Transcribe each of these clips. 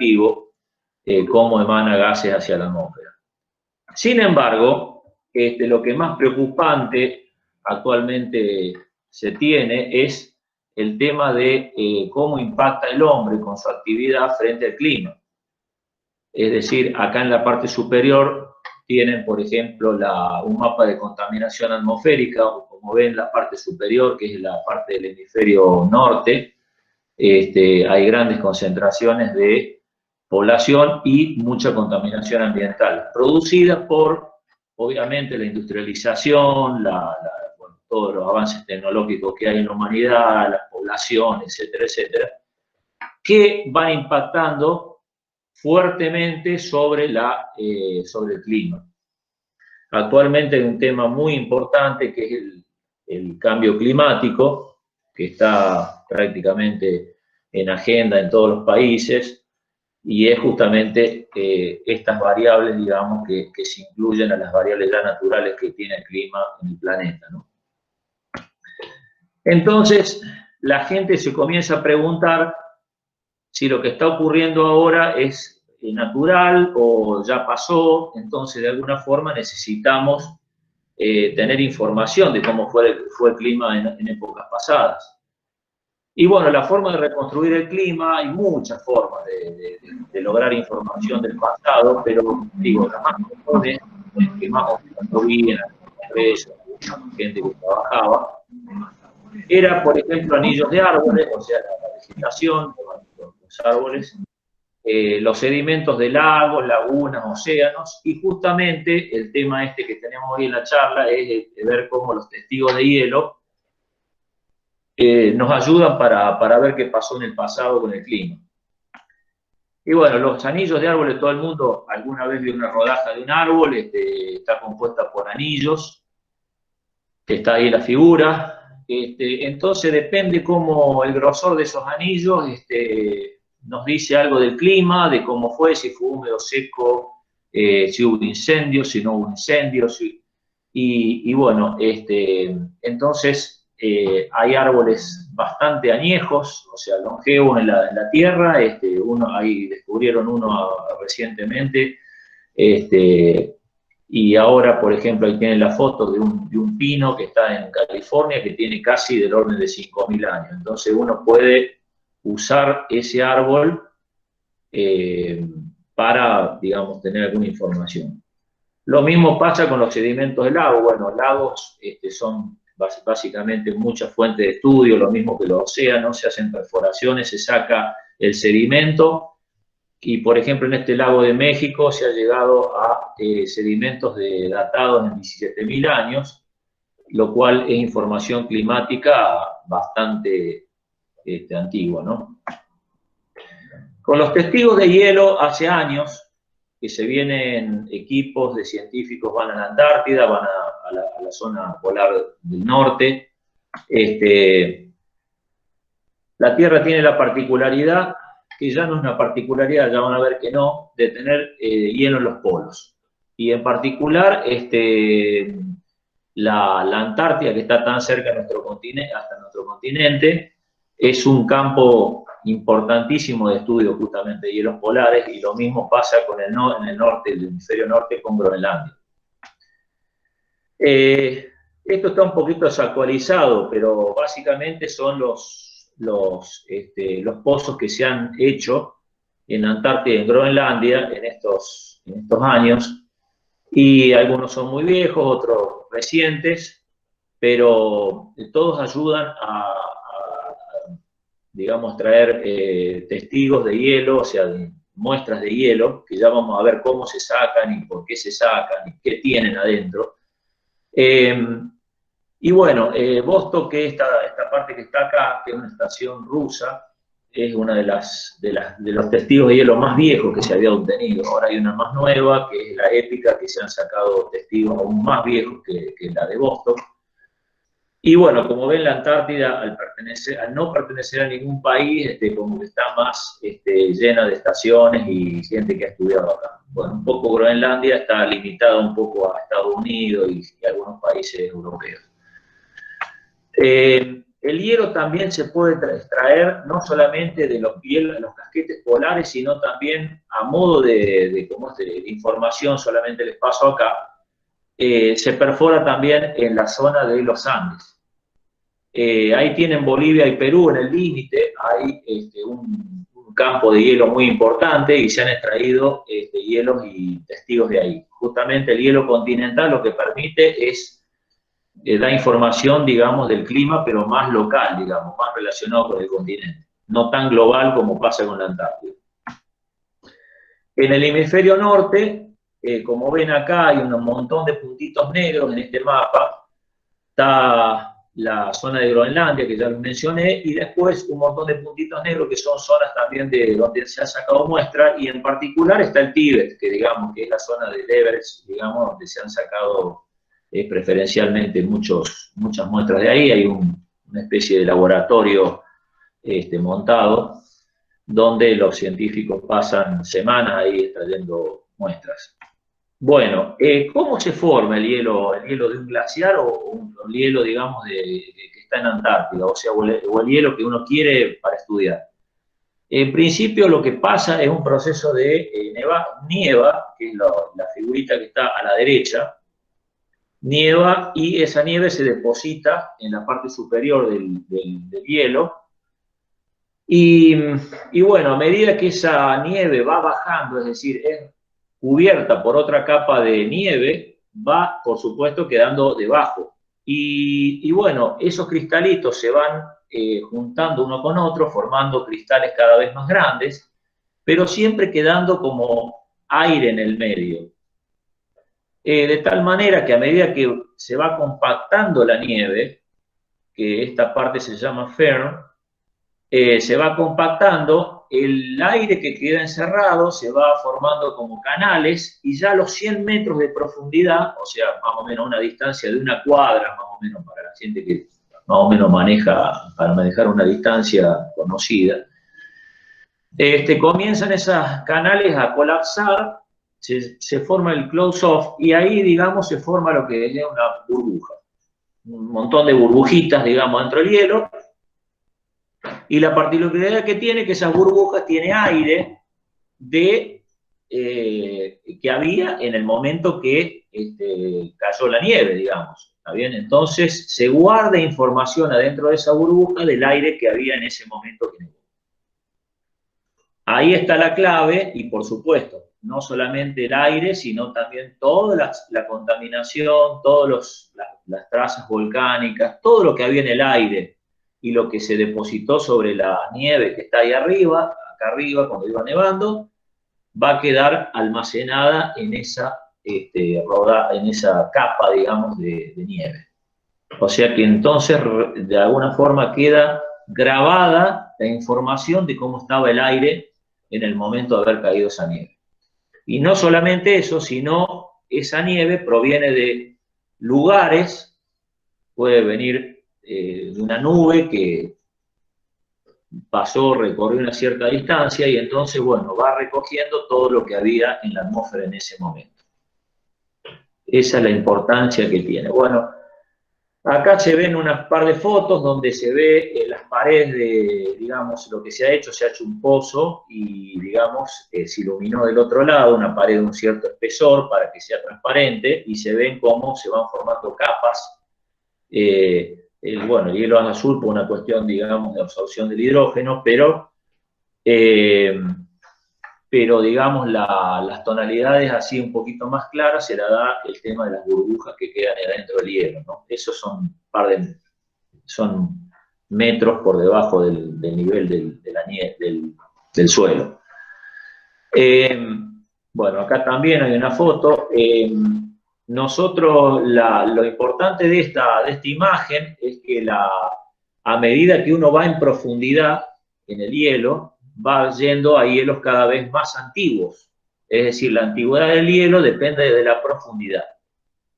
negativo, cómo emana gases hacia la atmósfera. Sin embargo, lo que más preocupante actualmente se tiene es el tema de cómo impacta el hombre con su actividad frente al clima. Es decir, acá en la parte superior tienen, por ejemplo, un mapa de contaminación atmosférica, como ven, la parte superior, que es la parte del hemisferio norte, hay grandes concentraciones de población y mucha contaminación ambiental, producida por, obviamente, la industrialización, bueno, todos los avances tecnológicos que hay en la humanidad, la población, etcétera, etcétera, que van impactando fuertemente sobre el clima. Actualmente hay un tema muy importante que es el cambio climático, que está prácticamente en agenda en todos los países, y es justamente estas variables, digamos, que se incluyen a las variables ya naturales que tiene el clima en el planeta, ¿no? Entonces, la gente se comienza a preguntar si lo que está ocurriendo ahora es natural o ya pasó. Entonces de alguna forma necesitamos tener información de cómo fue el clima en épocas pasadas. Y bueno, la forma de reconstruir el clima, hay muchas formas de lograr información del pasado, pero digo, la más común es que más o menos vi en las redes, gente que trabajaba, era, por ejemplo, anillos de árboles, o sea, la vegetación, los árboles, los sedimentos de lagos, lagunas, océanos, y justamente el tema este que tenemos hoy en la charla es ver cómo los testigos de hielo nos ayudan para ver qué pasó en el pasado con el clima. Y bueno, los anillos de árboles, todo el mundo alguna vez vio una rodaja de un árbol, está compuesta por anillos, que está ahí la figura. Entonces depende cómo el grosor de esos anillos nos dice algo del clima, de cómo fue, si fue húmedo, seco, si hubo incendios, si no hubo incendios. Y bueno, entonces hay árboles bastante añejos, o sea, longevos en la tierra. Ahí descubrieron uno recientemente. Y ahora, por ejemplo, ahí tienen la foto de un pino que está en California, que tiene casi del orden de 5.000 años. Entonces uno puede usar ese árbol para, digamos, tener alguna información. Lo mismo pasa con los sedimentos del lago. Bueno, los lagos son básicamente muchas fuentes de estudio, lo mismo que los océanos, se hacen perforaciones, se saca el sedimento. Y, por ejemplo, en este lago de México se ha llegado a sedimentos datados en 17.000 años, lo cual es información climática bastante antigua, ¿no? Con los testigos de hielo, hace años que se vienen equipos de científicos, van a la Antártida, van a la zona polar del norte. La Tierra tiene la particularidad, que ya no es una particularidad, ya van a ver que no, de tener hielo en los polos. Y en particular, la Antártida, que está tan cerca de hasta nuestro continente, es un campo importantísimo de estudio justamente de hielos polares, y lo mismo pasa en el norte, el hemisferio norte, con Groenlandia. Esto está un poquito desactualizado, pero básicamente son los pozos que se han hecho en Antártida y en Groenlandia en estos años, y algunos son muy viejos, otros recientes, pero todos ayudan a digamos, traer testigos de hielo, o sea, muestras de hielo, que ya vamos a ver cómo se sacan y por qué se sacan y qué tienen adentro. Y bueno, Vostok, que esta parte que está acá, que es una estación rusa, es una de los testigos de hielo más viejos que se había obtenido. Ahora hay una más nueva, que es la Épica, que se han sacado testigos aún más viejos que la de Vostok. Y bueno, como ven, la Antártida, al no pertenecer a ningún país, como que está más llena de estaciones y gente que ha estudiado acá. Bueno, un poco Groenlandia está limitada un poco a Estados Unidos y algunos países europeos. el hielo también se puede extraer no solamente de los casquetes polares, sino también a modo de información, solamente les paso acá, se perfora también en la zona de los Andes. Ahí tienen Bolivia y Perú en el límite, hay un campo de hielo muy importante y se han extraído hielos y testigos de ahí. Justamente el hielo continental lo que permite es da información, digamos, del clima, pero más local, digamos, más relacionado con el continente, no tan global como pasa con la Antártida. En el hemisferio norte, como ven acá, hay un montón de puntitos negros en este mapa. Está la zona de Groenlandia, que ya lo mencioné, y después un montón de puntitos negros que son zonas también de donde se ha sacado muestra, y en particular está el Tíbet, que digamos que es la zona del Everest, digamos, donde se han sacado preferencialmente muchas muestras de ahí. Hay una especie de laboratorio montado, donde los científicos pasan semanas ahí extrayendo muestras. Bueno, ¿cómo se forma el hielo de un glaciar o un hielo, digamos, que está en Antártida? O sea, o el hielo que uno quiere para estudiar. En principio lo que pasa es un proceso de nieva, que es la figurita que está a la derecha, nieva y esa nieve se deposita en la parte superior del hielo. Y bueno, a medida que esa nieve va bajando, es decir, es cubierta por otra capa de nieve, va, por supuesto, quedando debajo. Y bueno, esos cristalitos se van juntando uno con otro, formando cristales cada vez más grandes, pero siempre quedando como aire en el medio. De tal manera que a medida que se va compactando la nieve, que esta parte se llama firn, se va compactando, el aire que queda encerrado se va formando como canales y ya a los 100 metros de profundidad, o sea, más o menos una distancia de una cuadra, más o menos para la gente que más o menos para manejar una distancia conocida, comienzan esos canales a colapsar, se forma el close-off y ahí, digamos, se forma lo que es una burbuja. Un montón de burbujitas, digamos, dentro del hielo. Y la particularidad que tiene es que esas burbujas tienen aire que había en el momento que cayó la nieve, digamos. ¿Está bien? Entonces se guarda información adentro de esa burbuja del aire que había en ese momento que nevó. Ahí está la clave y, por supuesto, no solamente el aire, sino también toda la contaminación, todas las trazas volcánicas, todo lo que había en el aire y lo que se depositó sobre la nieve que está ahí arriba, acá arriba cuando iba nevando, va a quedar almacenada en esa capa, digamos, de nieve. O sea que entonces, de alguna forma, queda grabada la información de cómo estaba el aire en el momento de haber caído esa nieve. Y no solamente eso, sino esa nieve proviene de lugares, puede venir de una nube que recorrió una cierta distancia y entonces, bueno, va recogiendo todo lo que había en la atmósfera en ese momento. Esa es la importancia que tiene. Bueno, acá se ven unas par de fotos donde se ve las paredes de, digamos, lo que se ha hecho un pozo y, digamos, se iluminó del otro lado una pared de un cierto espesor para que sea transparente y se ven cómo se van formando capas. Bueno, el hielo es azul por una cuestión, digamos, de absorción del hidrógeno, pero digamos, las tonalidades así un poquito más claras se la da el tema de las burbujas que quedan adentro del hielo, ¿no? Esos son metros por debajo del nivel del suelo. Bueno, acá también hay una foto. Nosotros, lo importante de esta imagen es que a medida que uno va en profundidad en el hielo, va yendo a hielos cada vez más antiguos. Es decir, la antigüedad del hielo depende de la profundidad.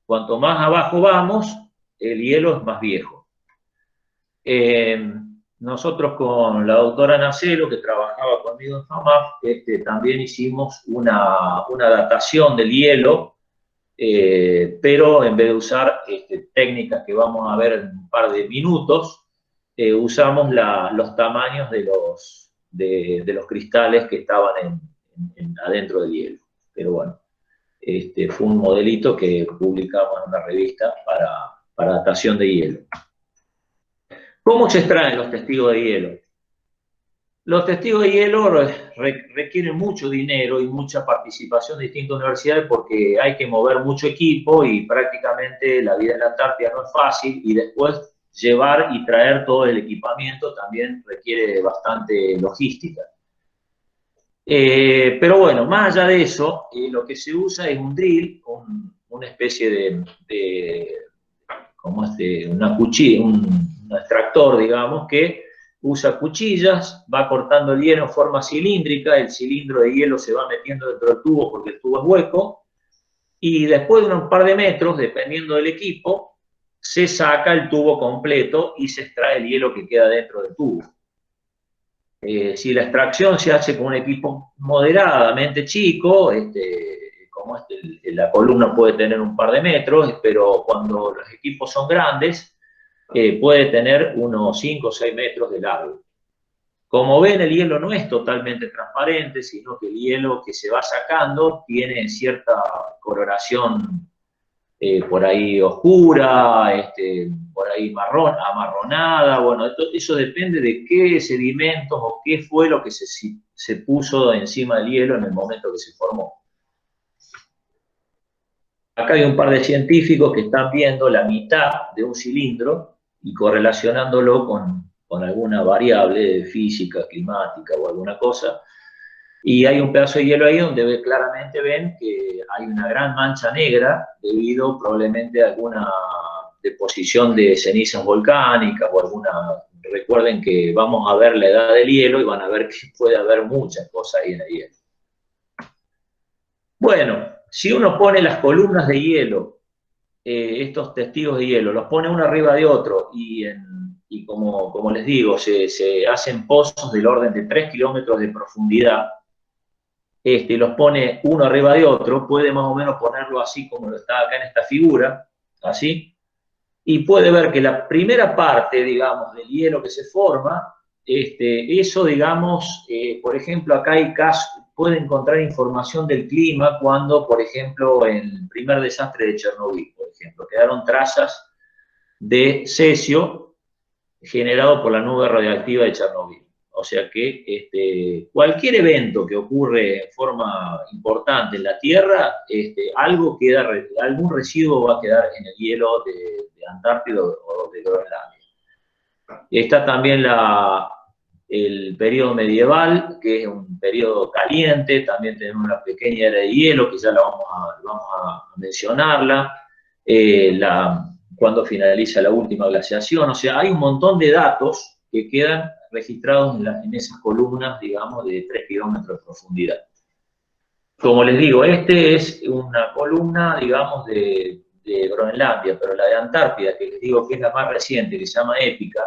Cuanto más abajo vamos, el hielo es más viejo. Nosotros con la doctora Nacelo, que trabajaba conmigo en FAMAF, también hicimos una datación del hielo, pero en vez de usar técnicas que vamos a ver en un par de minutos, usamos los tamaños de los cristales que estaban adentro del hielo. Pero bueno, fue un modelito que publicamos en una revista para datación de hielo. ¿Cómo se extraen los testigos de hielo? Los testigos de hielo requieren mucho dinero y mucha participación de distintas universidades porque hay que mover mucho equipo y prácticamente la vida en la Antártida no es fácil, y después llevar y traer todo el equipamiento también requiere bastante logística. Pero bueno, más allá de eso, lo que se usa es un drill, una especie una cuchilla, un extractor, digamos, que usa cuchillas, va cortando el hielo en forma cilíndrica, el cilindro de hielo se va metiendo dentro del tubo porque el tubo es hueco, y después de un par de metros, dependiendo del equipo, se saca el tubo completo y se extrae el hielo que queda dentro del tubo. Si la extracción se hace con un equipo moderadamente chico, como la columna puede tener un par de metros, pero cuando los equipos son grandes, puede tener unos 5 o 6 metros de largo. Como ven, el hielo no es totalmente transparente, sino que el hielo que se va sacando tiene cierta coloración por ahí oscura, por ahí amarronada. Bueno, eso depende de qué sedimentos o qué fue lo que se puso encima del hielo en el momento que se formó. Acá hay un par de científicos que están viendo la mitad de un cilindro y correlacionándolo con alguna variable de física, climática o alguna cosa. Y hay un pedazo de hielo ahí donde claramente ven que hay una gran mancha negra debido probablemente a alguna deposición de cenizas volcánicas o alguna... Recuerden que vamos a ver la edad del hielo y van a ver que puede haber muchas cosas ahí en el hielo. Bueno, si uno pone las columnas de hielo, estos testigos de hielo, los pone uno arriba de otro y como les digo, se hacen pozos del orden de 3 kilómetros de profundidad, los pone uno arriba de otro, puede más o menos ponerlo así como lo está acá en esta figura, así, y puede ver que la primera parte, digamos, del hielo que se forma, eso, digamos, por ejemplo, acá hay casos, puede encontrar información del clima cuando, por ejemplo, en el primer desastre de Chernobyl, por ejemplo, quedaron trazas de cesio generado por la nube radiactiva de Chernobyl. O sea que cualquier evento que ocurre en forma importante en la Tierra, algún residuo va a quedar en el hielo de Antártida o de Groenlandia. Está también el periodo medieval, que es un periodo caliente, también tenemos una pequeña era de hielo, que ya vamos a mencionarla, cuando finaliza la última glaciación. O sea, hay un montón de datos que quedan registrados en esas columnas, digamos, de 3 kilómetros de profundidad. Como les digo, es una columna, digamos, de Groenlandia, pero la de Antártida, que les digo que es la más reciente, que se llama Épica,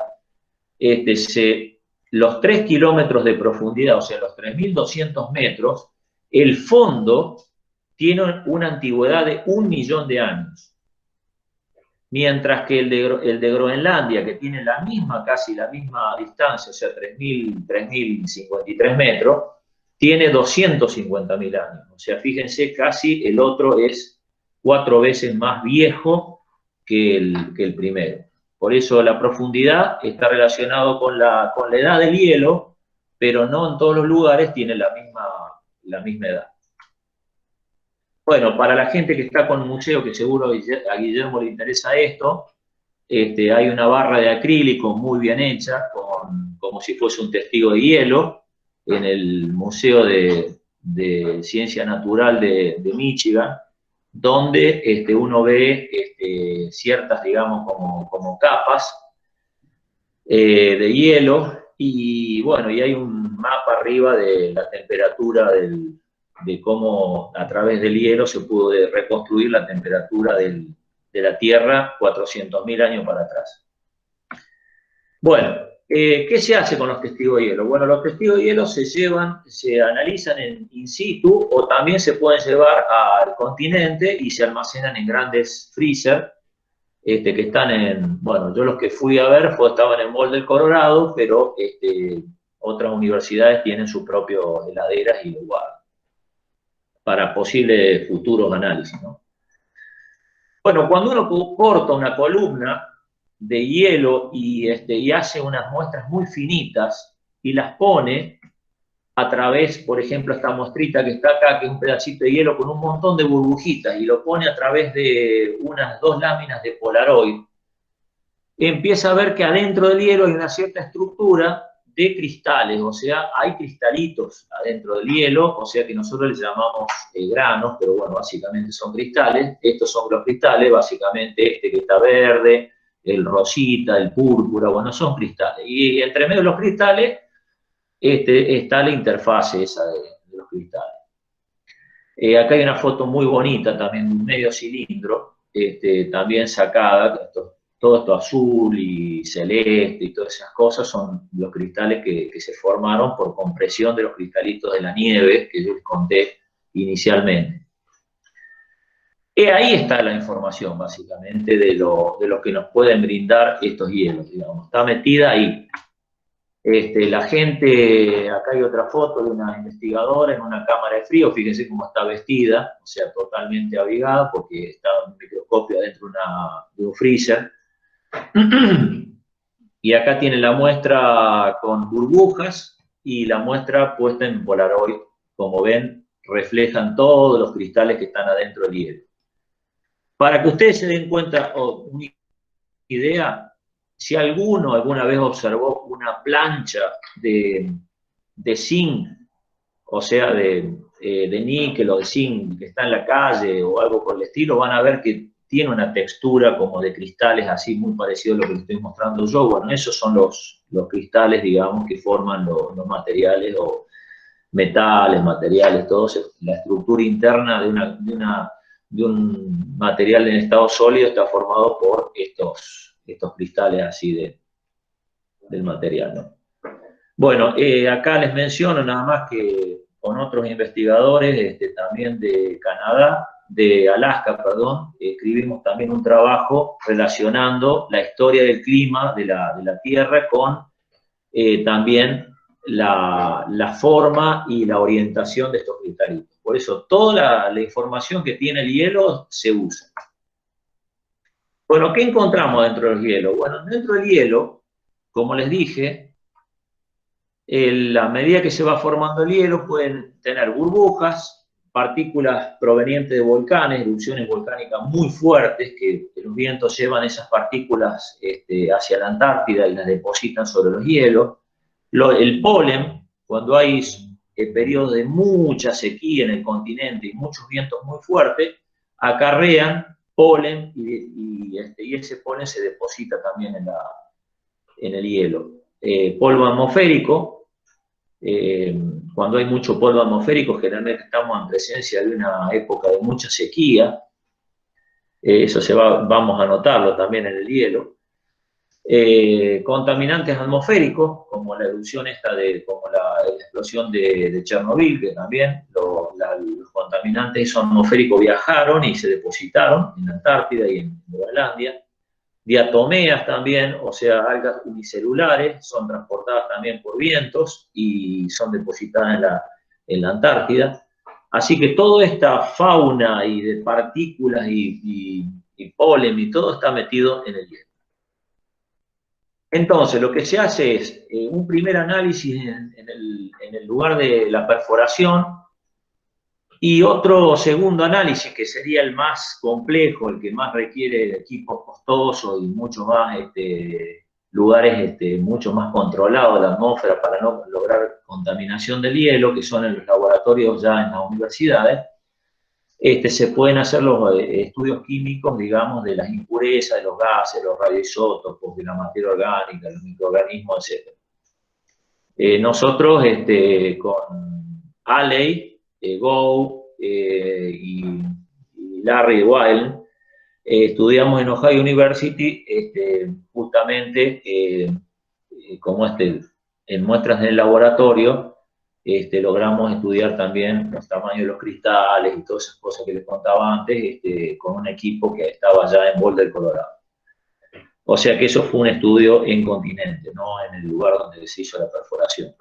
los 3 kilómetros de profundidad, o sea, los 3.200 metros, el fondo tiene una antigüedad de 1 millón de años. Mientras que el de Groenlandia, que tiene casi la misma distancia, o sea, 3.053 metros, tiene 250.000 años. O sea, fíjense, casi el otro es 4 veces más viejo que el primero. Por eso la profundidad está relacionada con la edad del hielo, pero no en todos los lugares tiene la misma edad. Bueno, para la gente que está con museo, que seguro a Guillermo le interesa esto, hay una barra de acrílico muy bien hecha, como si fuese un testigo de hielo, en el Museo de Ciencia Natural de Michigan, donde uno ve ciertas, digamos, como capas de hielo, y bueno, y hay un mapa arriba de la temperatura de cómo a través del hielo se pudo reconstruir la temperatura de la Tierra 400.000 años para atrás. Bueno, ¿qué se hace con los testigos de hielo? Bueno, los testigos de hielo se analizan in situ o también se pueden llevar al continente y se almacenan en grandes freezer. que están bueno, yo los que fui a ver estaban en Boulder, Colorado, pero otras universidades tienen sus propias heladeras y lugares para posibles futuros análisis, ¿no? Bueno, cuando uno corta una columna de hielo y hace unas muestras muy finitas y las pone a través, por ejemplo, esta muestrita que está acá, que es un pedacito de hielo con un montón de burbujitas, y lo pone a través de unas 2 láminas de Polaroid, empieza a ver que adentro del hielo hay una cierta estructura de cristales, o sea, hay cristalitos adentro del hielo, o sea que nosotros les llamamos granos, pero bueno, básicamente son cristales. Estos son los cristales, básicamente este que está verde, el rosita, el púrpura, bueno, son cristales. Y entre medio de los cristales está la interfase esa de los cristales. Acá hay una foto muy bonita también de un medio cilindro, también sacada, todo esto azul y celeste y todas esas cosas son los cristales que se formaron por compresión de los cristalitos de la nieve que yo les conté inicialmente. Ahí está la información, básicamente, de lo que nos pueden brindar estos hielos, digamos. Está metida ahí. La gente, acá hay otra foto de una investigadora en una cámara de frío, fíjense cómo está vestida, o sea, totalmente abrigada, porque está un microscopio adentro de un freezer. Y acá tiene la muestra con burbujas y la muestra puesta en Polaroid. Como ven, reflejan todos los cristales que están adentro del hielo. Para que ustedes se den cuenta, una idea, si alguno alguna vez observó una plancha de zinc, o sea, de níquel o de zinc que está en la calle o algo por el estilo, van a ver que tiene una textura como de cristales así muy parecido a lo que les estoy mostrando yo. Bueno, esos son los cristales, digamos, que forman los materiales o metales, materiales, todo eso. La estructura interna de un material en estado sólido está formado por estos cristales así del material, ¿no? Bueno, acá les menciono nada más que con otros investigadores también de Canadá, de Alaska, perdón, escribimos también un trabajo relacionando la historia del clima de la Tierra con también la forma y la orientación de estos cristalitos. Por eso toda la información que tiene el hielo se usa. Bueno, ¿qué encontramos dentro del hielo? Bueno, dentro del hielo, como les dije, a medida que se va formando el hielo pueden tener burbujas, partículas provenientes de volcanes, erupciones volcánicas muy fuertes, que los vientos llevan esas partículas hacia la Antártida y las depositan sobre los hielos. El polen, cuando hay periodos de mucha sequía en el continente y muchos vientos muy fuertes, acarrean polen y ese polen se deposita también en el hielo. Polvo atmosférico, cuando hay mucho polvo atmosférico, generalmente estamos en presencia de una época de mucha sequía. Eso vamos a notarlo también en el hielo. Contaminantes atmosféricos, como la erupción como la explosión de Chernobyl, que también los contaminantes atmosféricos viajaron y se depositaron en la Antártida y en Groenlandia. Diatomeas también, o sea, algas unicelulares, son transportadas también por vientos y son depositadas en la Antártida. Así que toda esta fauna y de partículas y polen y todo está metido en el hielo. Entonces, lo que se hace es un primer análisis en el lugar de la perforación y otro segundo análisis, que sería el más complejo, el que más requiere equipos costosos y mucho más lugares mucho más controlados de la atmósfera para no lograr contaminación del hielo, que son en los laboratorios ya en las universidades. Se pueden hacer los estudios químicos, digamos, de las impurezas, de los gases, los radioisótopos, de la materia orgánica, los microorganismos, etc. Nosotros con Alley, Go y Larry Weil estudiamos en Ohio University justamente como en muestras del laboratorio logramos estudiar también los tamaños de los cristales y todas esas cosas que les contaba antes con un equipo que estaba allá en Boulder, Colorado. O sea que eso fue un estudio en continente, no en el lugar donde se hizo la perforación.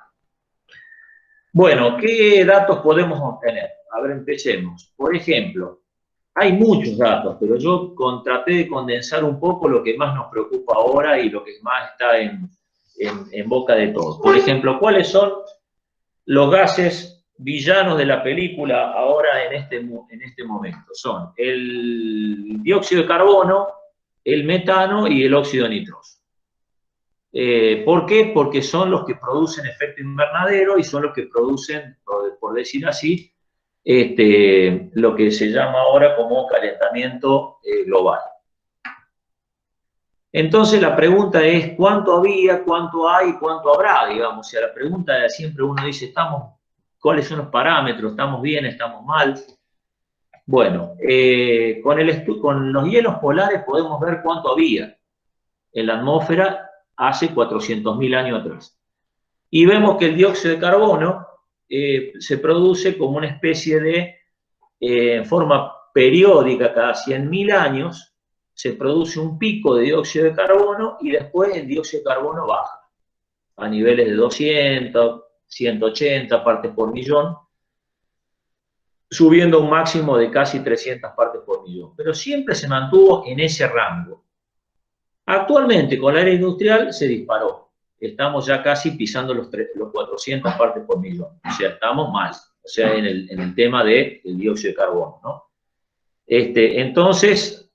Bueno, ¿qué datos podemos obtener? A ver, empecemos. Por ejemplo, hay muchos datos, pero yo traté de condensar un poco lo que más nos preocupa ahora y lo que más está en boca de todos. Por ejemplo, ¿cuáles son los gases villanos de la película ahora en este momento? Son el dióxido de carbono, el metano y el óxido nitroso. ¿Por qué? Porque son los que producen efecto invernadero y son los que producen, por decir así, lo que se llama ahora como calentamiento global. Entonces la pregunta es, ¿cuánto había, cuánto hay, cuánto habrá? Digamos, o sea, la pregunta es, siempre uno dice, ¿cuáles son los parámetros? ¿Estamos bien, estamos mal? Bueno, con los hielos polares podemos ver cuánto había en la atmósfera hace 400.000 años atrás. Y vemos que el dióxido de carbono se produce como una especie de, en forma periódica, cada 100.000 años, se produce un pico de dióxido de carbono y después el dióxido de carbono baja a niveles de 200, 180 partes por millón, subiendo a un máximo de casi 300 partes por millón. Pero siempre se mantuvo en ese rango. Actualmente, con la era industrial, se disparó. Estamos ya casi pisando los 400 partes por millón. O sea, estamos mal. O sea, en el tema del dióxido de carbono, ¿no? Entonces,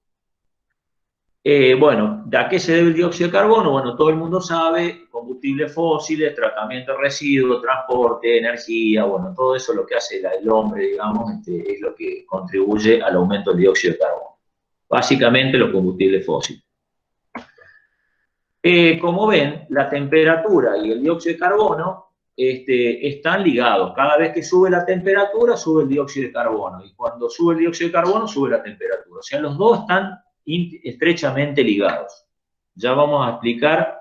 bueno, ¿a qué se debe el dióxido de carbono? Bueno, todo el mundo sabe, combustibles fósiles, tratamiento de residuos, transporte, energía, bueno, todo eso lo que hace el hombre, digamos, es lo que contribuye al aumento del dióxido de carbono. Básicamente los combustibles fósiles. Como ven, la temperatura y el dióxido de carbono están ligados. Cada vez que sube la temperatura, sube el dióxido de carbono. Y cuando sube el dióxido de carbono, sube la temperatura. O sea, los dos están estrechamente ligados. Ya vamos a explicar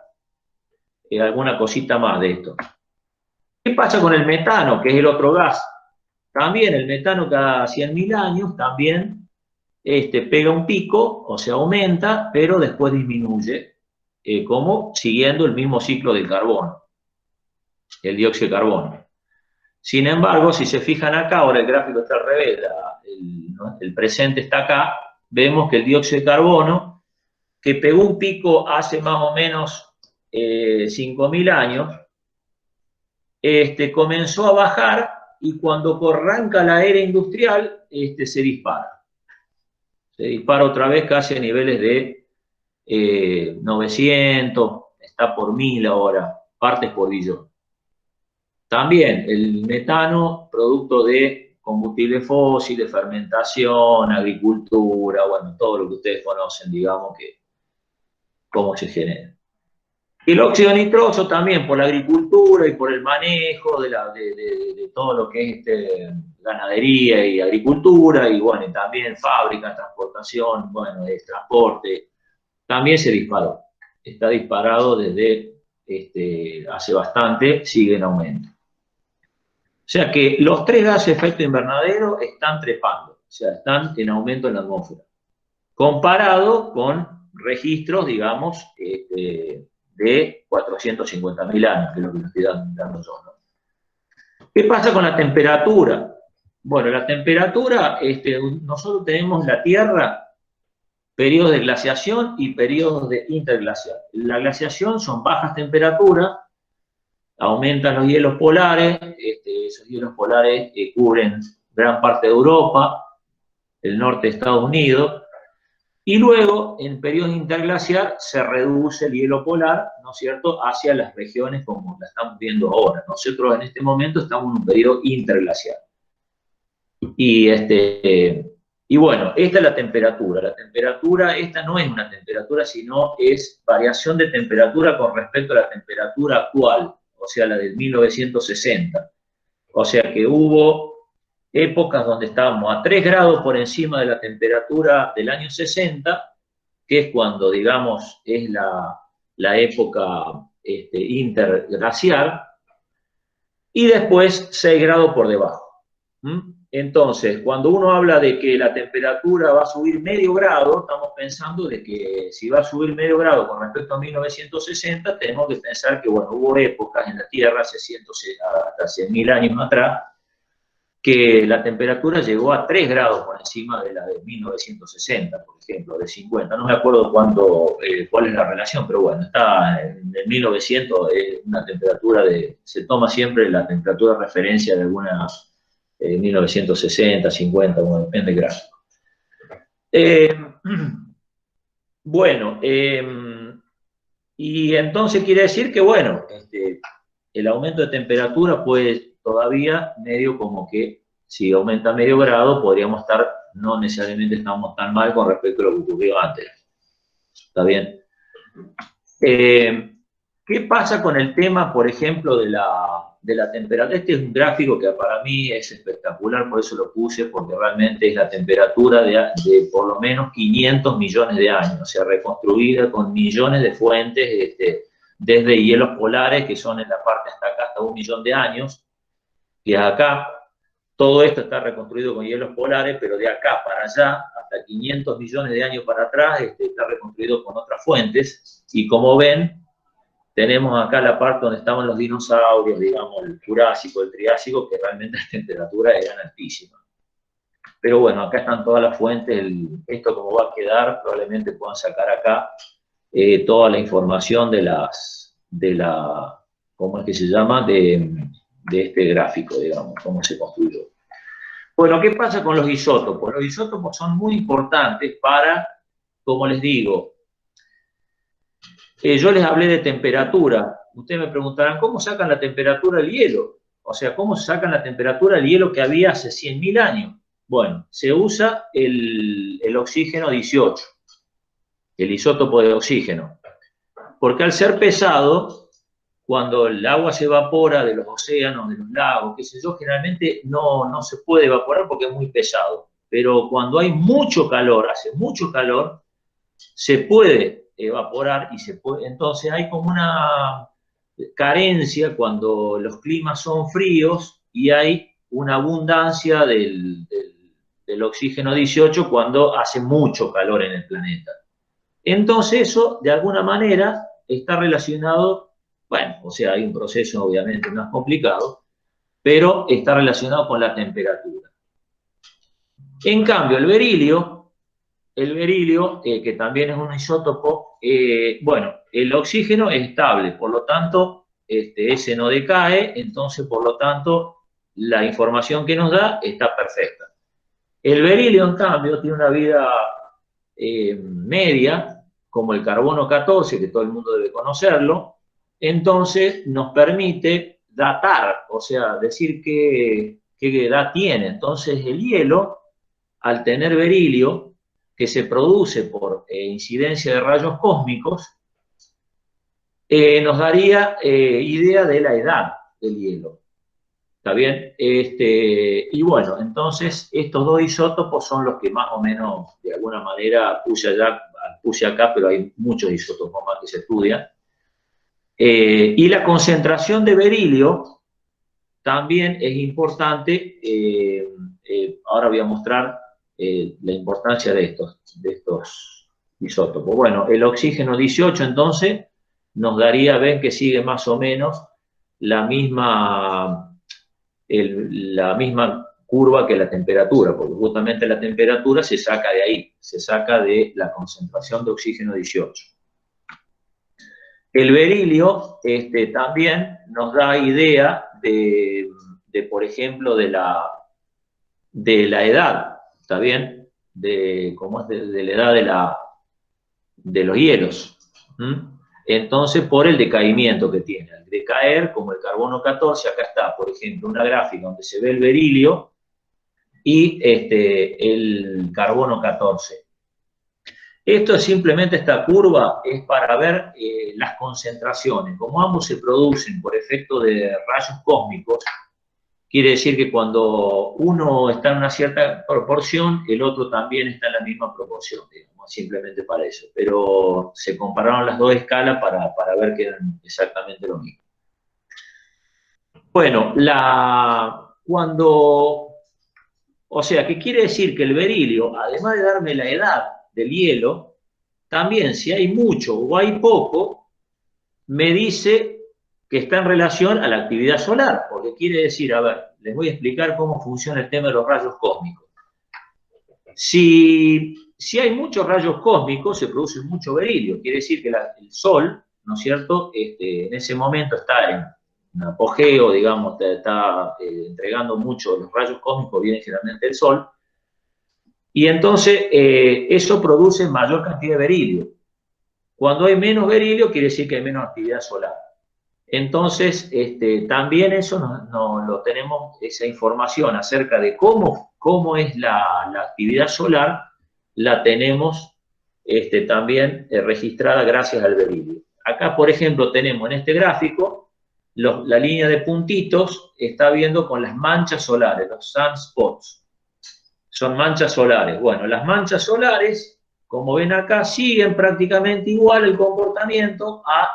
alguna cosita más de esto. ¿Qué pasa con el metano, que es el otro gas? También el metano cada 100.000 años también pega un pico, o sea, aumenta, pero después disminuye. Como siguiendo el mismo ciclo del carbono, el dióxido de carbono. Sin embargo, si se fijan acá, ahora el gráfico está al revés, el presente está acá, vemos que el dióxido de carbono, que pegó un pico hace más o menos 5.000 años, comenzó a bajar y cuando arranca la era industrial, se dispara. Se dispara otra vez casi a niveles de 900, está por 1000 ahora, partes por billón. También el metano, producto de combustibles fósiles, fermentación, agricultura, bueno, todo lo que ustedes conocen, digamos, cómo se genera. El óxido nitroso también por la agricultura y por el manejo de todo lo que es ganadería y agricultura, y bueno, y también fábrica, transportación, bueno, transporte, también se disparó. Está disparado desde hace bastante, sigue en aumento. O sea que los tres gases de efecto invernadero están trepando, o sea, están en aumento en la atmósfera. Comparado con registros, digamos, de 450.000 años, que es lo que le estoy dando yo, ¿no? ¿Qué pasa con la temperatura? Bueno, la temperatura, nosotros tenemos la Tierra, periodos de glaciación y periodos de interglacial. La glaciación son bajas temperaturas, aumentan los hielos polares, esos hielos polares cubren gran parte de Europa, el norte de Estados Unidos, y luego, en periodos interglacial, se reduce el hielo polar, ¿no es cierto?, hacia las regiones como la estamos viendo ahora. Nosotros en este momento estamos en un periodo interglacial. Y bueno, esta es la temperatura. La temperatura, esta no es una temperatura, sino es variación de temperatura con respecto a la temperatura actual, o sea, la del 1960. O sea que hubo épocas donde estábamos a 3 grados por encima de la temperatura del año 60, que es cuando, digamos, es la época interglacial, y después 6 grados por debajo. Entonces, cuando uno habla de que la temperatura va a subir medio grado, estamos pensando de que si va a subir medio grado con respecto a 1960, tenemos que pensar que, bueno, hubo épocas en la Tierra hace hasta 100.000 años atrás, que la temperatura llegó a 3 grados por encima de la de 1960, por ejemplo, de 50. No me acuerdo cuál es la relación, pero bueno, está en 1900, una temperatura se toma siempre la temperatura de referencia de alguna 1960, 50, bueno, depende del gráfico. Bueno, y entonces quiere decir que, bueno, el aumento de temperatura puede todavía medio como que, si aumenta medio grado, podríamos estar, no necesariamente estamos tan mal con respecto a lo que ocurrió antes. ¿Está bien? ¿Qué pasa con el tema, por ejemplo, de la temperatura? Este es un gráfico que para mí es espectacular, por eso lo puse, porque realmente es la temperatura de por lo menos 500 millones de años, o sea, reconstruida con millones de fuentes, desde hielos polares, que son en la parte hasta acá, hasta 1 millón de años, y acá, todo esto está reconstruido con hielos polares, pero de acá para allá, hasta 500 millones de años para atrás, está reconstruido con otras fuentes, y como ven, tenemos acá la parte donde estaban los dinosaurios, digamos, el Jurásico, el Triásico, que realmente las temperaturas eran altísimas. Pero bueno, acá están todas las fuentes, esto como va a quedar, probablemente puedan sacar acá toda la información ¿cómo es que se llama? De este gráfico, digamos, cómo se construyó. Bueno, ¿qué pasa con los isótopos? Los isótopos son muy importantes para, como les digo, yo les hablé de temperatura. Ustedes me preguntarán, ¿cómo sacan la temperatura del hielo? O sea, ¿cómo sacan la temperatura del hielo que había hace 100.000 años? Bueno, se usa el oxígeno 18, el isótopo de oxígeno. Porque al ser pesado, cuando el agua se evapora de los océanos, de los lagos, qué sé yo, generalmente no se puede evaporar porque es muy pesado. Pero cuando hay mucho calor, hace mucho calor, se puede evaporar y entonces hay como una carencia cuando los climas son fríos y hay una abundancia del oxígeno 18 cuando hace mucho calor en el planeta. Entonces eso, de alguna manera, está relacionado, bueno, o sea, hay un proceso obviamente más complicado, pero está relacionado con la temperatura. En cambio, el berilio, que también es un isótopo, bueno, el oxígeno es estable, por lo tanto, ese no decae, entonces, por lo tanto, la información que nos da está perfecta. El berilio, en cambio, tiene una vida media, como el carbono 14, que todo el mundo debe conocerlo, entonces nos permite datar, o sea, decir qué edad tiene. Entonces, el hielo, al tener berilio, que se produce por incidencia de rayos cósmicos, nos daría idea de la edad del hielo. ¿Está bien? Y bueno, entonces estos dos isótopos son los que más o menos, de alguna manera, puse acá, pero hay muchos isótopos más que se estudian. Y la concentración de berilio también es importante. Ahora voy a mostrar la importancia de estos isótopos. Bueno, el oxígeno 18 entonces nos daría, ven que sigue más o menos la misma curva que la temperatura, porque justamente la temperatura se saca de ahí, se saca de la concentración de oxígeno 18. El berilio también nos da idea por ejemplo, de la edad, ¿está bien? ¿Cómo es? De la edad de los hielos. Entonces, por el decaimiento que tiene. Al decaer, como el carbono 14, acá está, por ejemplo, una gráfica donde se ve el berilio y el carbono 14. Esto es simplemente, esta curva es para ver las concentraciones. Como ambos se producen por efecto de rayos cósmicos, quiere decir que cuando uno está en una cierta proporción, el otro también está en la misma proporción, digamos, simplemente para eso. Pero se compararon las dos escalas para ver que eran exactamente lo mismo. Bueno, cuando O sea, ¿qué quiere decir? Que el berilio, además de darme la edad del hielo, también si hay mucho o hay poco, me dice que está en relación a la actividad solar, porque quiere decir, a ver, les voy a explicar cómo funciona el tema de los rayos cósmicos. Si hay muchos rayos cósmicos, se produce mucho berilio, quiere decir que el Sol, ¿no es cierto?, en ese momento está en un apogeo, digamos, está entregando mucho, los rayos cósmicos vienen generalmente del Sol, y entonces eso produce mayor cantidad de berilio. Cuando hay menos berilio, quiere decir que hay menos actividad solar. Entonces, también eso no lo tenemos, esa información acerca de cómo es la actividad solar, la tenemos también registrada gracias al berilio. Acá, por ejemplo, tenemos en este gráfico, la línea de puntitos está viendo con las manchas solares, los sunspots. Son manchas solares. Bueno, las manchas solares, como ven acá, siguen prácticamente igual el comportamiento a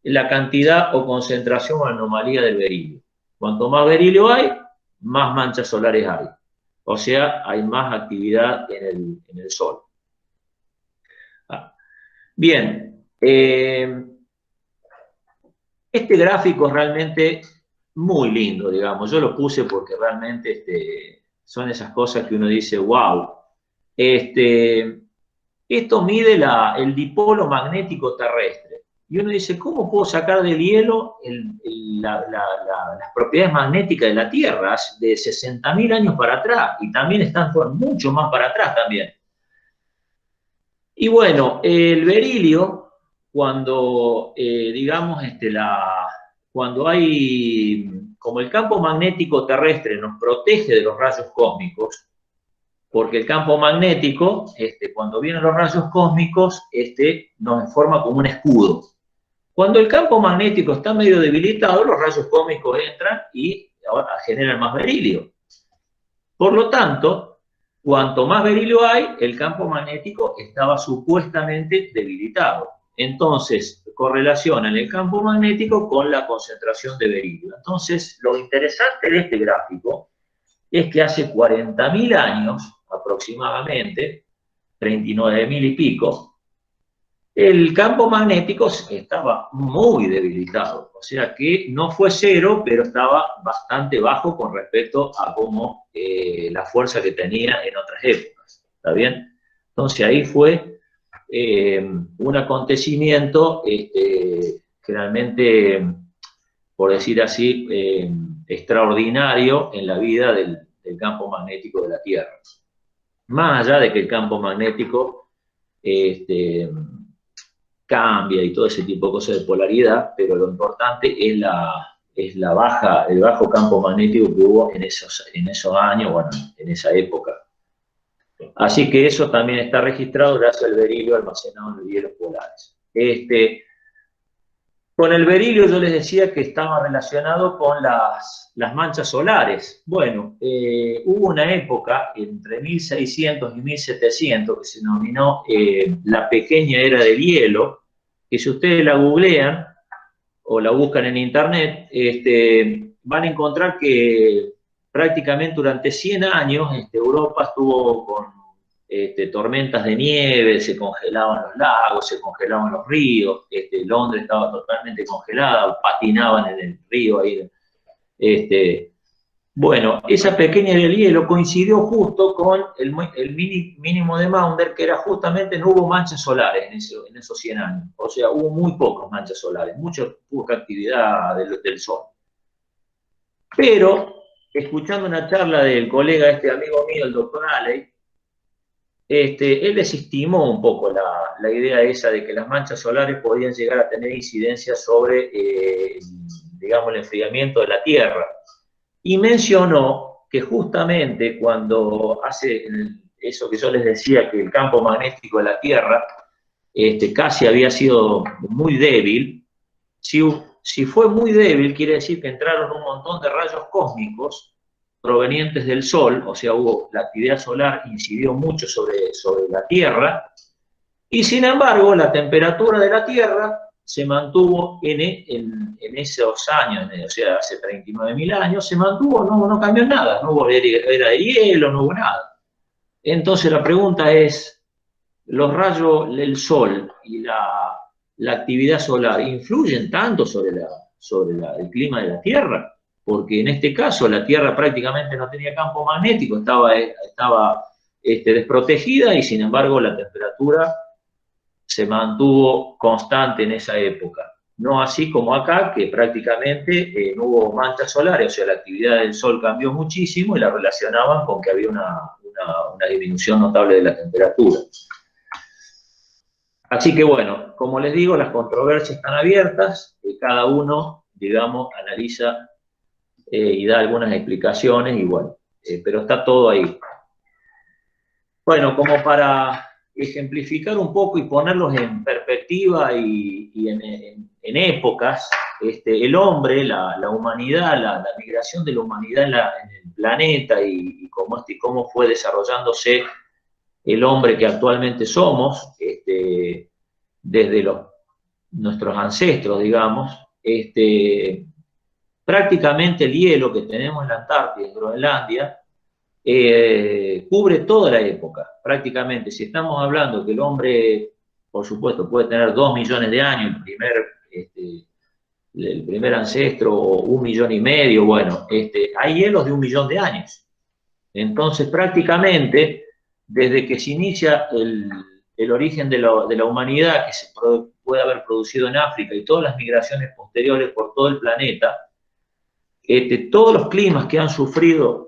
la cantidad o concentración o anomalía del berilio. Cuanto más berilio hay, más manchas solares hay. O sea, hay más actividad en el Sol. Bien, este gráfico es realmente muy lindo, digamos. Yo lo puse porque realmente son esas cosas que uno dice, wow. Esto mide el dipolo magnético terrestre. Y uno dice, ¿cómo puedo sacar del hielo las propiedades magnéticas de la Tierra de 60.000 años para atrás? Y también están mucho más para atrás también. Y bueno, el berilio, cuando, digamos, cuando hay, como el campo magnético terrestre nos protege de los rayos cósmicos, porque el campo magnético, cuando vienen los rayos cósmicos, nos forma como un escudo. Cuando el campo magnético está medio debilitado, los rayos cósmicos entran y ahora generan más berilio. Por lo tanto, cuanto más berilio hay, el campo magnético estaba supuestamente debilitado. Entonces, correlacionan el campo magnético con la concentración de berilio. Entonces, lo interesante de este gráfico es que hace 40.000 años, aproximadamente, 39.000 y pico, el campo magnético estaba muy debilitado. O sea que no fue cero, pero estaba bastante bajo con respecto a la fuerza que tenía en otras épocas. ¿Está bien? Entonces ahí fue un acontecimiento realmente, por decir así, extraordinario en la vida del campo magnético de la Tierra. Más allá de que el campo magnético cambia y todo ese tipo de cosas de polaridad, pero lo importante es el bajo campo magnético que hubo en esos años, bueno, en esa época. Así que eso también está registrado gracias al berilio almacenado en los hielos polares. Con el berilio yo les decía que estaba relacionado con las manchas solares. Bueno, hubo una época entre 1600 y 1700 que se denominó la pequeña era del hielo, que si ustedes la googlean o la buscan en internet, van a encontrar que prácticamente durante 100 años Europa estuvo con tormentas de nieve, se congelaban los lagos, se congelaban los ríos, Londres estaba totalmente congelada, patinaban en el río ahí. Bueno, esa pequeña del hielo coincidió justo con el mínimo de Maunder, que era justamente, no hubo manchas solares en esos 100 años. O sea, hubo muy pocas manchas solares, poca actividad del Sol. Pero, escuchando una charla del colega, amigo mío, el doctor Alley, él desestimó un poco la idea esa de que las manchas solares podían llegar a tener incidencia sobre, digamos, el enfriamiento de la Tierra. Y mencionó que justamente cuando hace eso que yo les decía, que el campo magnético de la Tierra casi había sido muy débil, si fue muy débil, quiere decir que entraron un montón de rayos cósmicos provenientes del Sol, o sea, la actividad solar incidió mucho sobre la Tierra, y sin embargo la temperatura de la Tierra se mantuvo en esos años, o sea, hace 39.000 años, se mantuvo, no cambió nada, no hubo era de hielo, no hubo nada. Entonces la pregunta es, ¿los rayos del sol y la actividad solar influyen tanto sobre el clima de la Tierra? Porque en este caso la Tierra prácticamente no tenía campo magnético, estaba desprotegida y sin embargo la temperatura se mantuvo constante en esa época. No así como acá, que prácticamente no hubo manchas solares, o sea, la actividad del Sol cambió muchísimo y la relacionaban con que había una disminución notable de la temperatura. Así que bueno, como les digo, las controversias están abiertas, cada uno, digamos, analiza y da algunas explicaciones y bueno, pero está todo ahí. Bueno, como para ejemplificar un poco y ponerlos en perspectiva y en épocas, el hombre, la humanidad, la migración de la humanidad en el planeta y cómo fue desarrollándose el hombre que actualmente somos, desde nuestros ancestros, digamos, prácticamente el hielo que tenemos en la Antártida, en Groenlandia, cubre toda la época, prácticamente. Si estamos hablando que el hombre, por supuesto, puede tener 2 millones de años, el primer ancestro, o 1,5 millones, bueno, hay hielos de 1 millón de años. Entonces, prácticamente, desde que se inicia el origen de la humanidad, que se puede haber producido en África, y todas las migraciones posteriores por todo el planeta, todos los climas que han sufrido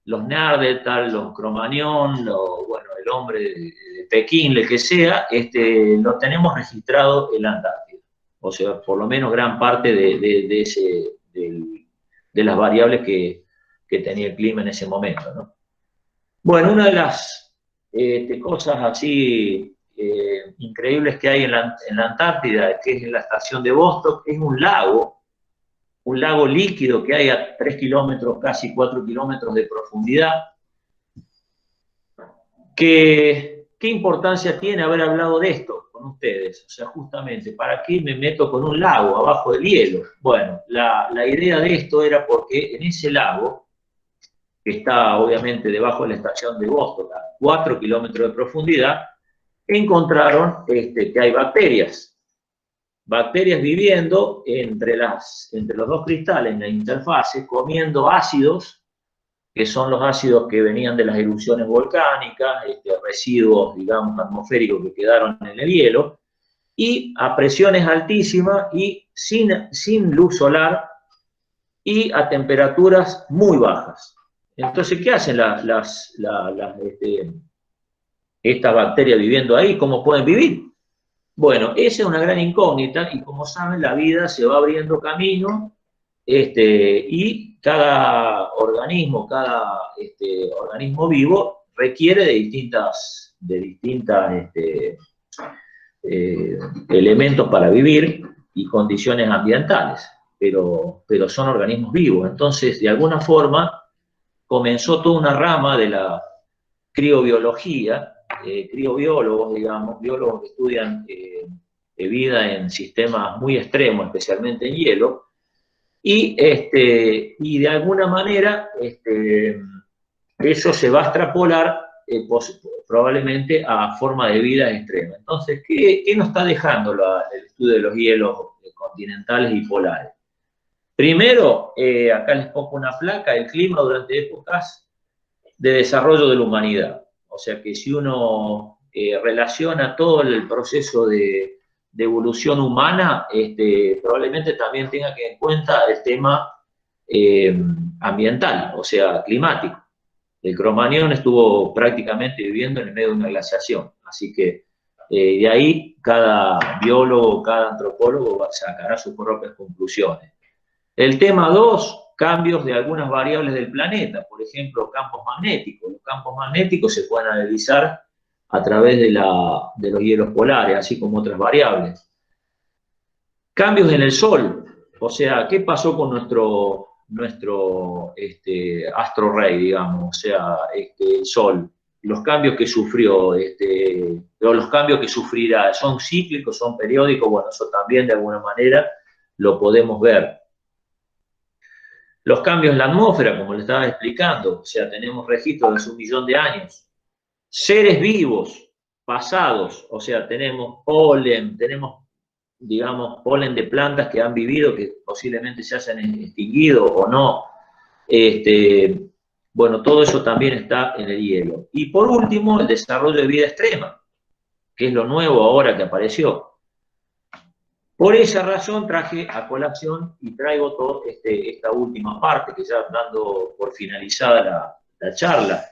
los Neandertal, los Cromañón, bueno, el hombre de Pekín, el que sea, lo tenemos registrado en la Antártida. O sea, por lo menos gran parte de las variables que tenía el clima en ese momento, ¿no? Bueno, una de las cosas así increíbles que hay en la Antártida, que es en la estación de Vostok, es un lago líquido que hay a 3 kilómetros, casi 4 kilómetros de profundidad. ¿Qué importancia tiene haber hablado de esto con ustedes? O sea, justamente, ¿para qué me meto con un lago abajo del hielo? Bueno, la idea de esto era porque en ese lago, que está obviamente debajo de la estación de Vostok, a 4 kilómetros de profundidad, encontraron que hay bacterias viviendo entre los dos cristales en la interfase, comiendo ácidos, que son los ácidos que venían de las erupciones volcánicas, residuos, digamos, atmosféricos que quedaron en el hielo, y a presiones altísimas y sin luz solar y a temperaturas muy bajas. Entonces, ¿qué hacen estas bacterias viviendo ahí? ¿Cómo pueden vivir? Bueno, esa es una gran incógnita y como saben, la vida se va abriendo camino y cada organismo vivo requiere de distintas elementos para vivir y condiciones ambientales, pero son organismos vivos. Entonces, de alguna forma, comenzó toda una rama de la criobiología, criobiólogos, digamos, biólogos que estudian vida en sistemas muy extremos, especialmente en hielo, y de alguna manera eso se va a extrapolar probablemente a forma de vida extrema. Entonces, ¿qué nos está dejando el estudio de los hielos continentales y polares? Primero, acá les pongo una placa, el clima durante épocas de desarrollo de la humanidad. O sea que si uno relaciona todo el proceso de evolución humana, probablemente también tenga que en cuenta el tema ambiental, o sea, climático. El Cromañón estuvo prácticamente viviendo en el medio de una glaciación, así que de ahí cada biólogo, cada antropólogo sacará sus propias conclusiones. El tema 2, cambios de algunas variables del planeta, por ejemplo, campos magnéticos. Los campos magnéticos se pueden analizar a través de los hielos polares, así como otras variables. Cambios en el Sol, o sea, ¿qué pasó con nuestro astro rey, digamos? O sea, el Sol. los cambios que sufrió, o los cambios que sufrirá, son cíclicos, son periódicos, bueno, eso también de alguna manera lo podemos ver. Los cambios en la atmósfera, como le estaba explicando, o sea, tenemos registros de hace 1 millón de años. Seres vivos, pasados, o sea, tenemos polen, tenemos, digamos, polen de plantas que han vivido, que posiblemente se hayan extinguido o no. Bueno, todo eso también está en el hielo. Y por último, el desarrollo de vida extrema, que es lo nuevo ahora que apareció. Por esa razón traje a colación y traigo todo esta última parte, que ya dando por finalizada la charla.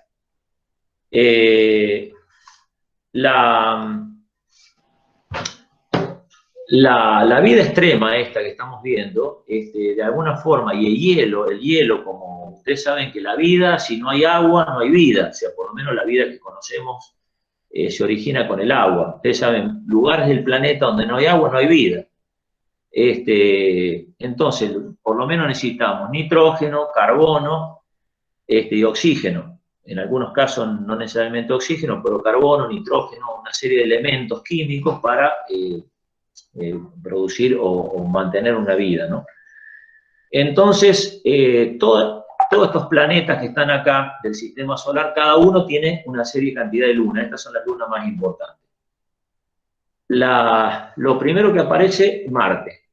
La vida extrema esta que estamos viendo, de alguna forma, y el hielo, como ustedes saben que la vida, si no hay agua, no hay vida, o sea, por lo menos la vida que conocemos se origina con el agua. Ustedes saben, lugares del planeta donde no hay agua, no hay vida. Entonces, por lo menos necesitamos nitrógeno, carbono y oxígeno. En algunos casos no necesariamente oxígeno, pero carbono, nitrógeno, una serie de elementos químicos para producir o mantener una vida, ¿no? Entonces, todos estos planetas que están acá del sistema solar, cada uno tiene una serie de cantidad de lunas. Estas son las lunas más importantes. Lo primero que aparece, Marte.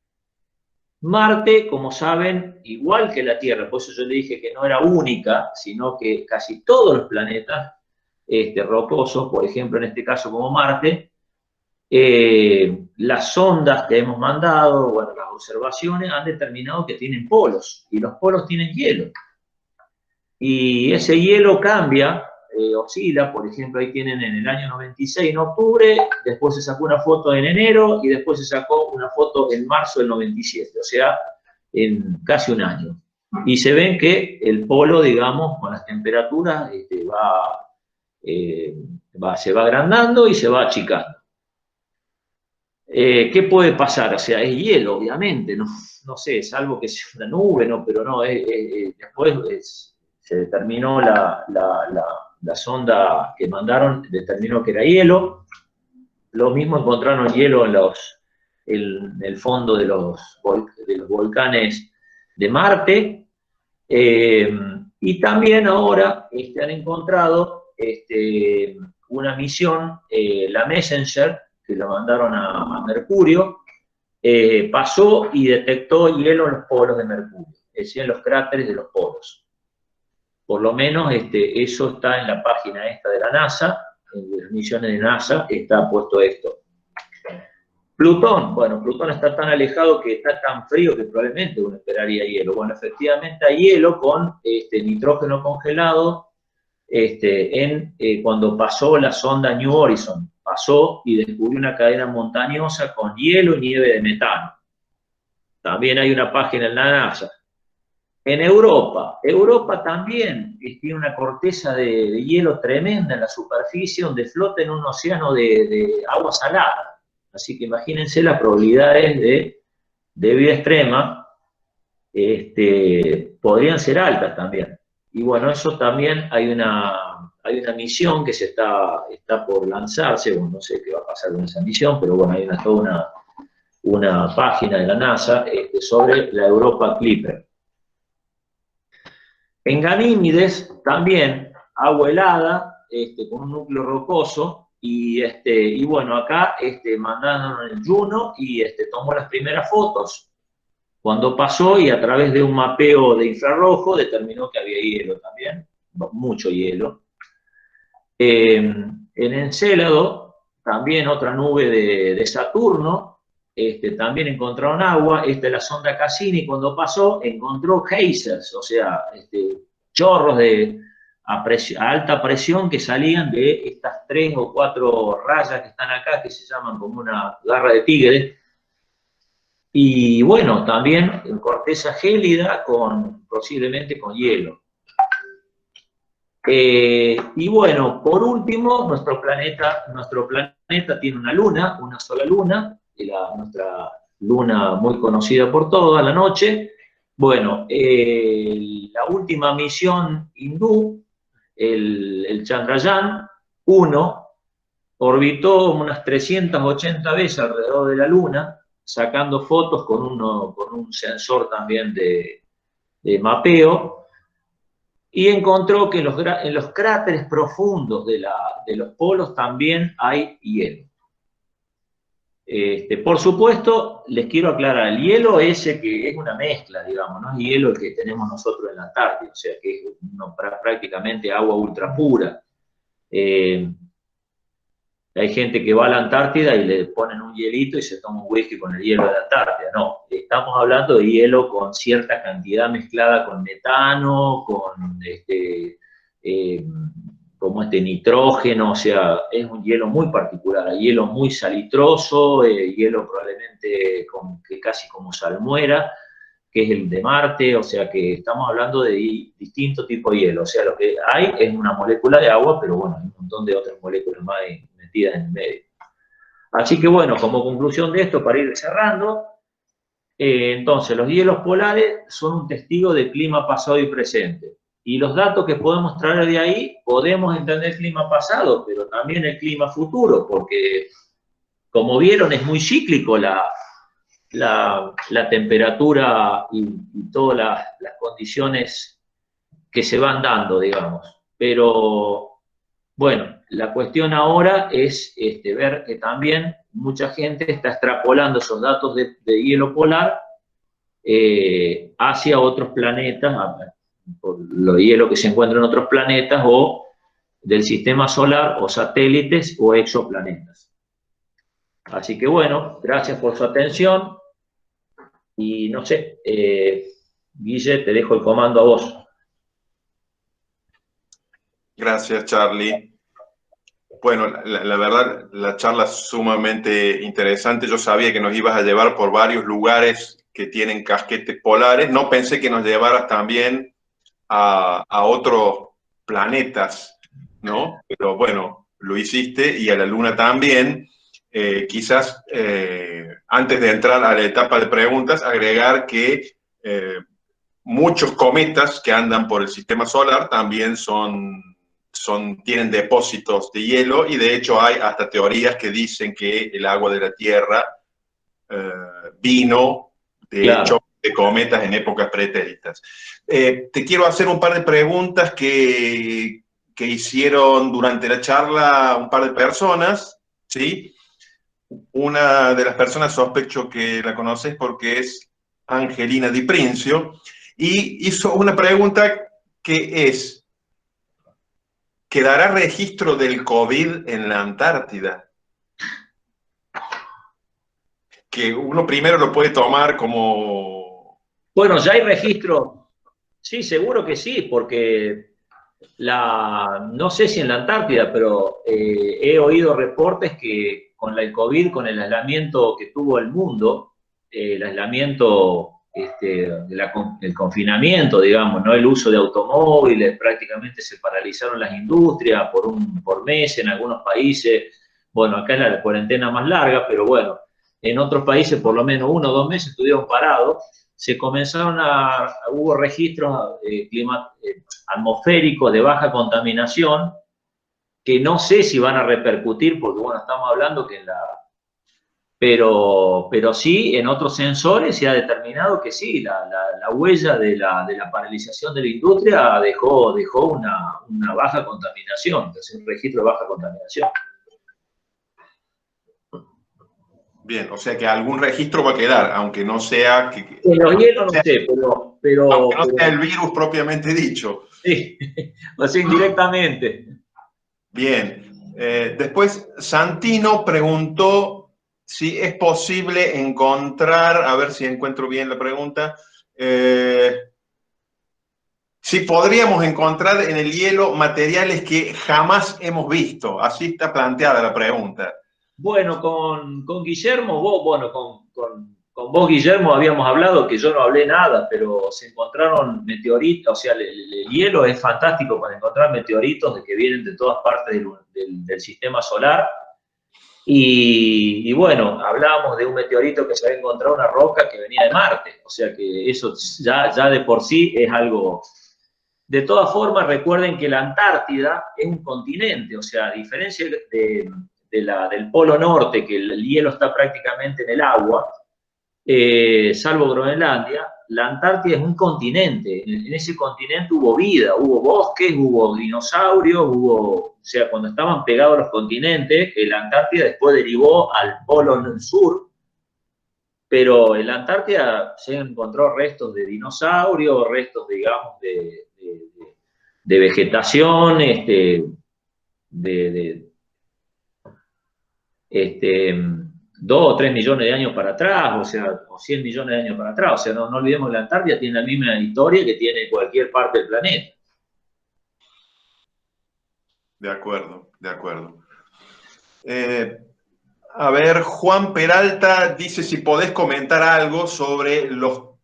Marte, como saben, igual que la Tierra, por eso yo le dije que no era única, sino que casi todos los planetas rocosos, por ejemplo, en este caso como Marte, las sondas que hemos mandado, bueno, las observaciones han determinado que tienen polos, y los polos tienen hielo. Y ese hielo cambia, oscila, por ejemplo, ahí tienen en el año 96, en octubre, después se sacó una foto en enero, y después se sacó una foto en marzo del 97, o sea, en casi un año. Y se ven que el polo, digamos, con las temperaturas, se va agrandando y se va achicando. ¿Qué puede pasar? O sea, es hielo, obviamente, no sé, salvo que sea una nube, no, pero no, después se determinó la sonda que mandaron, determinó que era hielo. Lo mismo encontraron hielo en el fondo de los volcanes de Marte. Y también ahora han encontrado una misión, la Messenger, que la mandaron a Mercurio, pasó y detectó hielo en los polos de Mercurio, es decir, en los cráteres de los polos. Por lo menos eso está en la página esta de la NASA, en las misiones de NASA está puesto esto. Plutón, bueno, Plutón está tan alejado que está tan frío que probablemente uno esperaría hielo. Bueno, efectivamente hay hielo con nitrógeno congelado cuando pasó la sonda New Horizon. Pasó y descubrió una cadena montañosa con hielo y nieve de metano. También hay una página en la NASA. En Europa también tiene una corteza de hielo tremenda en la superficie donde flota en un océano de agua salada. Así que imagínense las probabilidades de vida extrema, podrían ser altas también. Y bueno, eso también hay una misión que está por lanzarse, bueno, no sé qué va a pasar con esa misión, pero bueno, hay toda una página de la NASA sobre la Europa Clipper. En Ganímedes también, agua helada, con un núcleo rocoso, y bueno, acá mandaron el Juno y tomó las primeras fotos cuando pasó y a través de un mapeo de infrarrojo determinó que había hielo también, mucho hielo. En Encélado, también otra nube de Saturno, también encontraron agua. Esta es la sonda Cassini, cuando pasó encontró geysers, o sea, chorros a alta presión que salían de estas 3 o 4 rayas que están acá, que se llaman como una garra de tigre. Y bueno, también en corteza gélida, posiblemente con hielo. Y bueno, por último, nuestro planeta tiene una luna, una sola luna, nuestra luna muy conocida por toda la noche. Bueno, la última misión hindú el Chandrayaan-1 orbitó unas 380 veces alrededor de la Luna, sacando fotos con un sensor también de mapeo, y encontró que en los cráteres profundos de los polos también hay hielo. Por supuesto, les quiero aclarar, el hielo ese que es una mezcla, digamos, no es hielo el que tenemos nosotros en la Antártida, o sea que es prácticamente agua ultra pura. Hay gente que va a la Antártida y le ponen un hielito y se toma un whisky con el hielo de la Antártida. No, estamos hablando de hielo con cierta cantidad mezclada con metano, con como nitrógeno, o sea, es un hielo muy particular. Hay hielo muy salitroso, hielo probablemente que casi como salmuera, que es el de Marte, o sea que estamos hablando de distintos tipos de hielo. O sea, lo que hay es una molécula de agua, pero bueno, hay un montón de otras moléculas más metidas en el medio. Así que bueno, como conclusión de esto, para ir cerrando, entonces los hielos polares son un testigo del clima pasado y presente. Y los datos que podemos traer de ahí, podemos entender el clima pasado, pero también el clima futuro, porque como vieron es muy cíclico la temperatura y todas las condiciones que se van dando, digamos. Pero bueno, la cuestión ahora es ver que también mucha gente está extrapolando esos datos de hielo polar hacia otros planetas, por los hielos que se encuentran en otros planetas o del sistema solar o satélites o exoplanetas. Así que bueno, gracias por su atención y no sé, Guille, te dejo el comando a vos. Gracias, Charlie. Bueno, la verdad, la charla es sumamente interesante. Yo sabía que nos ibas a llevar por varios lugares que tienen casquetes polares. No pensé que nos llevaras también a otros planetas, ¿no? Pero bueno, lo hiciste y a la Luna también. Quizás antes de entrar a la etapa de preguntas, agregar que muchos cometas que andan por el sistema solar también tienen depósitos de hielo y de hecho hay hasta teorías que dicen que el agua de la Tierra vino de hecho de cometas en épocas pretéritas. Te quiero hacer un par de preguntas que hicieron durante la charla un par de personas, ¿sí? Una de las personas sospecho que la conoces porque es Angelina Di Princio y hizo una pregunta que es: ¿quedará registro del COVID en la Antártida? Que uno primero lo puede tomar como... Bueno, ya hay registro. Sí, seguro que sí, porque no sé si en la Antártida, pero he oído reportes que con el COVID, con el aislamiento que tuvo el mundo, el aislamiento, el confinamiento, digamos, no el uso de automóviles, prácticamente se paralizaron las industrias por meses en algunos países. Bueno, acá es la cuarentena más larga, pero bueno, en otros países por lo menos 1 o 2 meses estuvieron parados. Se comenzaron hubo registros atmosféricos de baja contaminación que no sé si van a repercutir, porque bueno, estamos hablando que pero sí, en otros sensores se ha determinado que sí, la huella de la paralización de la industria dejó una baja contaminación, es un registro de baja contaminación. Bien, o sea que algún registro va a quedar, aunque no sea... Los hielos no sé, pero... Aunque no sea el virus propiamente dicho. Sí, o sea, indirectamente. Bien. Después, Santino preguntó si es posible encontrar, a ver si encuentro bien la pregunta, si podríamos encontrar en el hielo materiales que jamás hemos visto. Así está planteada la pregunta. Bueno, con Guillermo, con vos, Guillermo, habíamos hablado, que yo no hablé nada, pero se encontraron meteoritos, o sea, el hielo es fantástico para encontrar meteoritos que vienen de todas partes del sistema solar. Y bueno, hablábamos de un meteorito que se había encontrado una roca que venía de Marte, o sea que eso ya de por sí es algo De todas formas, recuerden que la Antártida es un continente, o sea, a diferencia del Polo Norte, que el hielo está prácticamente en el agua, salvo Groenlandia, la Antártida es un continente. En ese continente hubo vida, hubo bosques, hubo dinosaurios, o sea, cuando estaban pegados los continentes, la Antártida después derivó al Polo Sur, pero en la Antártida se encontró restos de dinosaurios, restos, digamos, de vegetación, de, este, 2 o 3 millones de años para atrás, o sea, o 100 millones de años para atrás. O sea, no olvidemos que la Antártida tiene la misma historia que tiene cualquier parte del planeta. De acuerdo, de acuerdo. A ver, Juan Peralta dice si podés comentar algo sobre los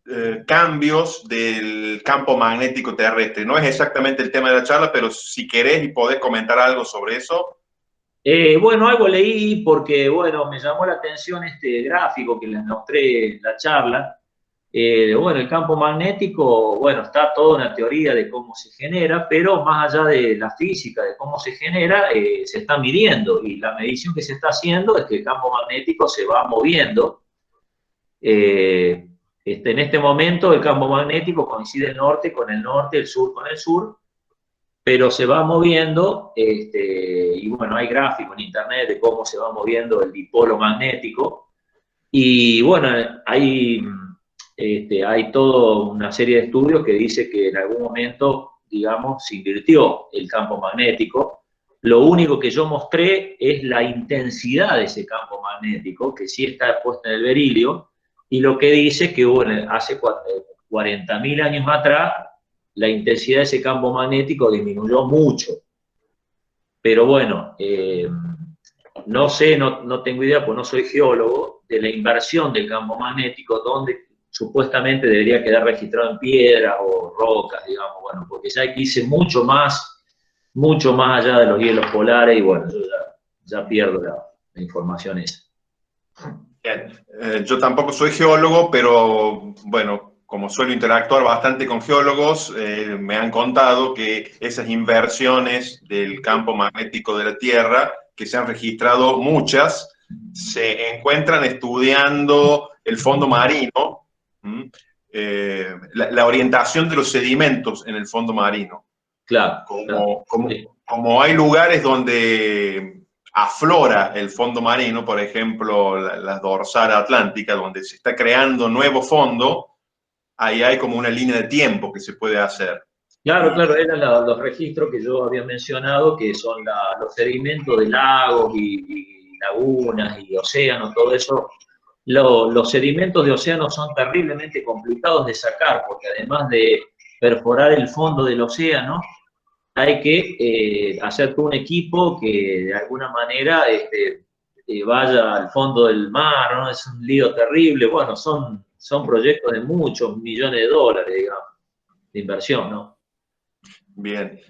cambios del campo magnético terrestre. No es exactamente el tema de la charla, pero si querés y podés comentar algo sobre eso. Bueno, algo leí porque, bueno, me llamó la atención este gráfico que les mostré en la charla. Bueno, el campo magnético, bueno, está toda una teoría de cómo se genera, pero más allá de la física, de cómo se genera, se está midiendo y la medición que se está haciendo es que el campo magnético se va moviendo. En este momento el campo magnético coincide el norte con el norte, el sur con el sur, pero se va moviendo, y bueno, hay gráficos en internet de cómo se va moviendo el dipolo magnético, y bueno, hay toda una serie de estudios que dice que en algún momento, digamos, se invirtió el campo magnético. Lo único que yo mostré es la intensidad de ese campo magnético, que sí está puesto en el berilio, y lo que dice es que bueno, hace 40.000 años atrás la intensidad de ese campo magnético disminuyó mucho. Pero bueno, no sé, no tengo idea, pues no soy geólogo, de la inversión del campo magnético, donde supuestamente debería quedar registrado en piedras o rocas, digamos, bueno, porque ya hice mucho más allá de los hielos polares y bueno, yo ya pierdo la información esa. Bien. Yo tampoco soy geólogo, pero bueno, como suelo interactuar bastante con geólogos, me han contado que esas inversiones del campo magnético de la Tierra, que se han registrado muchas, se encuentran estudiando el fondo marino, la orientación de los sedimentos en el fondo marino. Claro, claro. Como hay lugares donde aflora el fondo marino, por ejemplo, la dorsal atlántica, donde se está creando nuevo fondo, ahí hay como una línea de tiempo que se puede hacer. Claro, claro, eran los registros que yo había mencionado, que son los sedimentos de lagos y lagunas y océanos, todo eso. Los sedimentos de océanos son terriblemente complicados de sacar, porque además de perforar el fondo del océano, hay que hacer todo un equipo que de alguna manera vaya al fondo del mar, ¿no? Es un lío terrible. Bueno, son proyectos de muchos millones de dólares, digamos, de inversión, ¿no? Bien.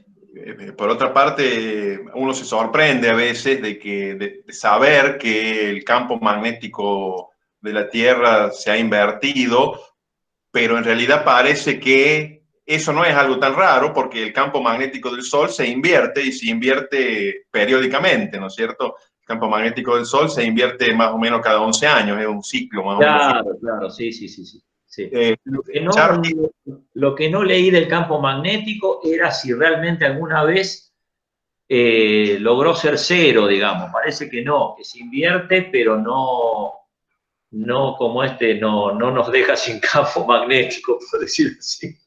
Por otra parte, uno se sorprende a veces de saber que el campo magnético de la Tierra se ha invertido, pero en realidad parece que eso no es algo tan raro porque el campo magnético del Sol se invierte y se invierte periódicamente, ¿no es cierto? El campo magnético del Sol se invierte más o menos cada 11 años, es un ciclo más o menos. Claro, claro, sí. Lo que no leí del campo magnético era si realmente alguna vez logró ser cero, digamos. Parece que no, que se invierte, pero no como no nos deja sin campo magnético, por decirlo así.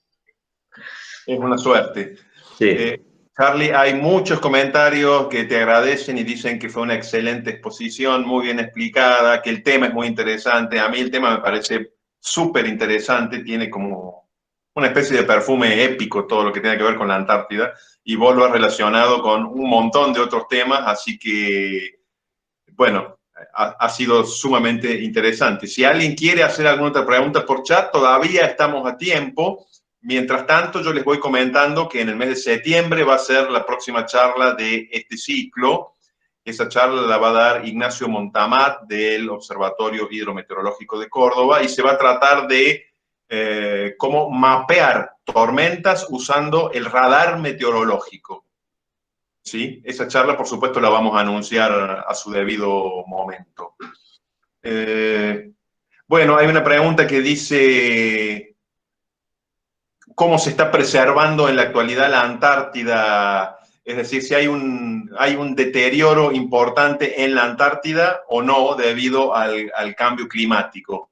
Es una suerte. Sí. Charlie, hay muchos comentarios que te agradecen y dicen que fue una excelente exposición, muy bien explicada, que el tema es muy interesante. A mí el tema me parece súper interesante, tiene como una especie de perfume épico todo lo que tiene que ver con la Antártida, y vos lo has relacionado con un montón de otros temas, así que, bueno, ha sido sumamente interesante. Si alguien quiere hacer alguna otra pregunta por chat, todavía estamos a tiempo. Mientras tanto, yo les voy comentando que en el mes de septiembre va a ser la próxima charla de este ciclo. Esa charla la va a dar Ignacio Montamat del Observatorio Hidrometeorológico de Córdoba y se va a tratar de cómo mapear tormentas usando el radar meteorológico. ¿Sí? Esa charla, por supuesto, la vamos a anunciar a su debido momento. Bueno, hay una pregunta que dice, ¿cómo se está preservando en la actualidad la Antártida? Es decir, si hay un deterioro importante en la Antártida o no debido al cambio climático.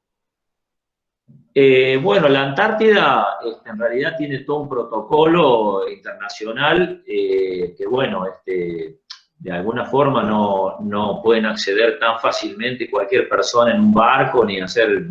Bueno, la Antártida en realidad tiene todo un protocolo internacional que, bueno, de alguna forma no pueden acceder tan fácilmente cualquier persona en un barco ni hacer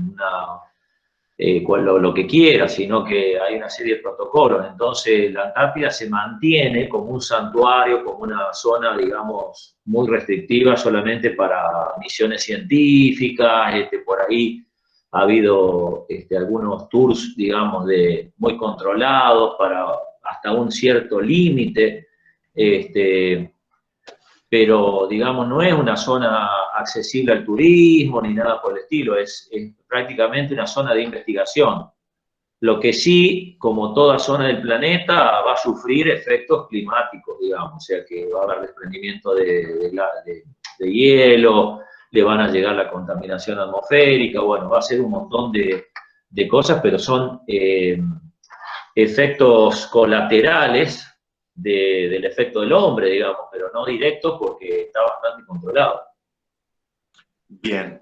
lo que quiera, sino que hay una serie de protocolos. Entonces, la Antártida se mantiene como un santuario, como una zona, digamos, muy restrictiva solamente para misiones científicas, por ahí ha habido algunos tours, digamos, muy controlados para hasta un cierto límite, pero, digamos, no es una zona accesible al turismo ni nada por el estilo, es prácticamente una zona de investigación. Lo que sí, como toda zona del planeta, va a sufrir efectos climáticos, digamos, o sea que va a haber desprendimiento de hielo, le van a llegar la contaminación atmosférica, bueno, va a ser un montón de cosas, pero son efectos colaterales del efecto del hombre, digamos, pero no directos porque está bastante controlado. Bien.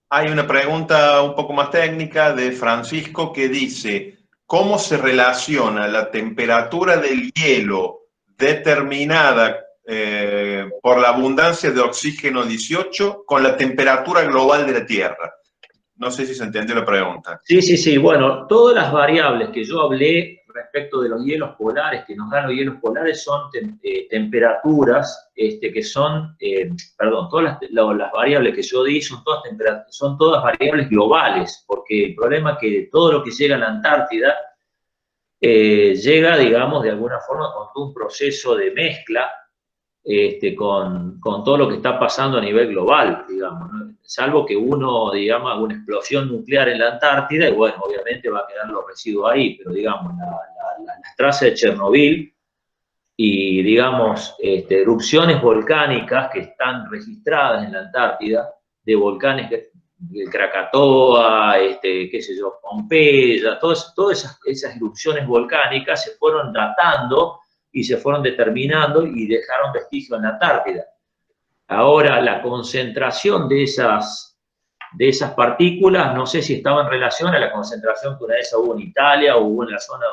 Hay una pregunta un poco más técnica de Francisco que dice, ¿cómo se relaciona la temperatura del hielo determinada por la abundancia de oxígeno 18 con la temperatura global de la Tierra? No sé si se entendió la pregunta. Sí. Bueno, todas las variables que yo hablé respecto de los hielos polares, que nos dan los hielos polares, son temperaturas que son, perdón, todas las variables que yo di son todas variables globales, porque el problema es que todo lo que llega a la Antártida llega, digamos, de alguna forma con todo un proceso de mezcla con todo lo que está pasando a nivel global, digamos, ¿no? Salvo que uno, digamos, haga una explosión nuclear en la Antártida, y bueno, obviamente va a quedar los residuos ahí, pero digamos, las trazas de Chernobyl y, digamos, erupciones volcánicas que están registradas en la Antártida, de volcanes de Krakatoa, qué sé yo, Pompeya, todas esas erupciones volcánicas se fueron datando y se fueron determinando y dejaron vestigios en la Antártida. Ahora, la concentración de esas partículas, no sé si estaba en relación a la concentración que una vez hubo en Italia o hubo en la zona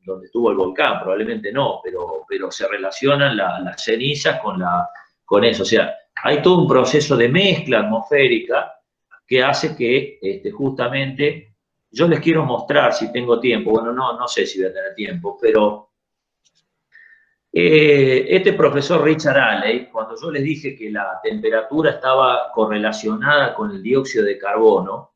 donde estuvo el volcán, probablemente no, pero se relacionan las cenizas con eso. O sea, hay todo un proceso de mezcla atmosférica que hace que justamente, yo les quiero mostrar si tengo tiempo, bueno, no sé si voy a tener tiempo, pero este profesor Richard Halley, cuando yo les dije que la temperatura estaba correlacionada con el dióxido de carbono,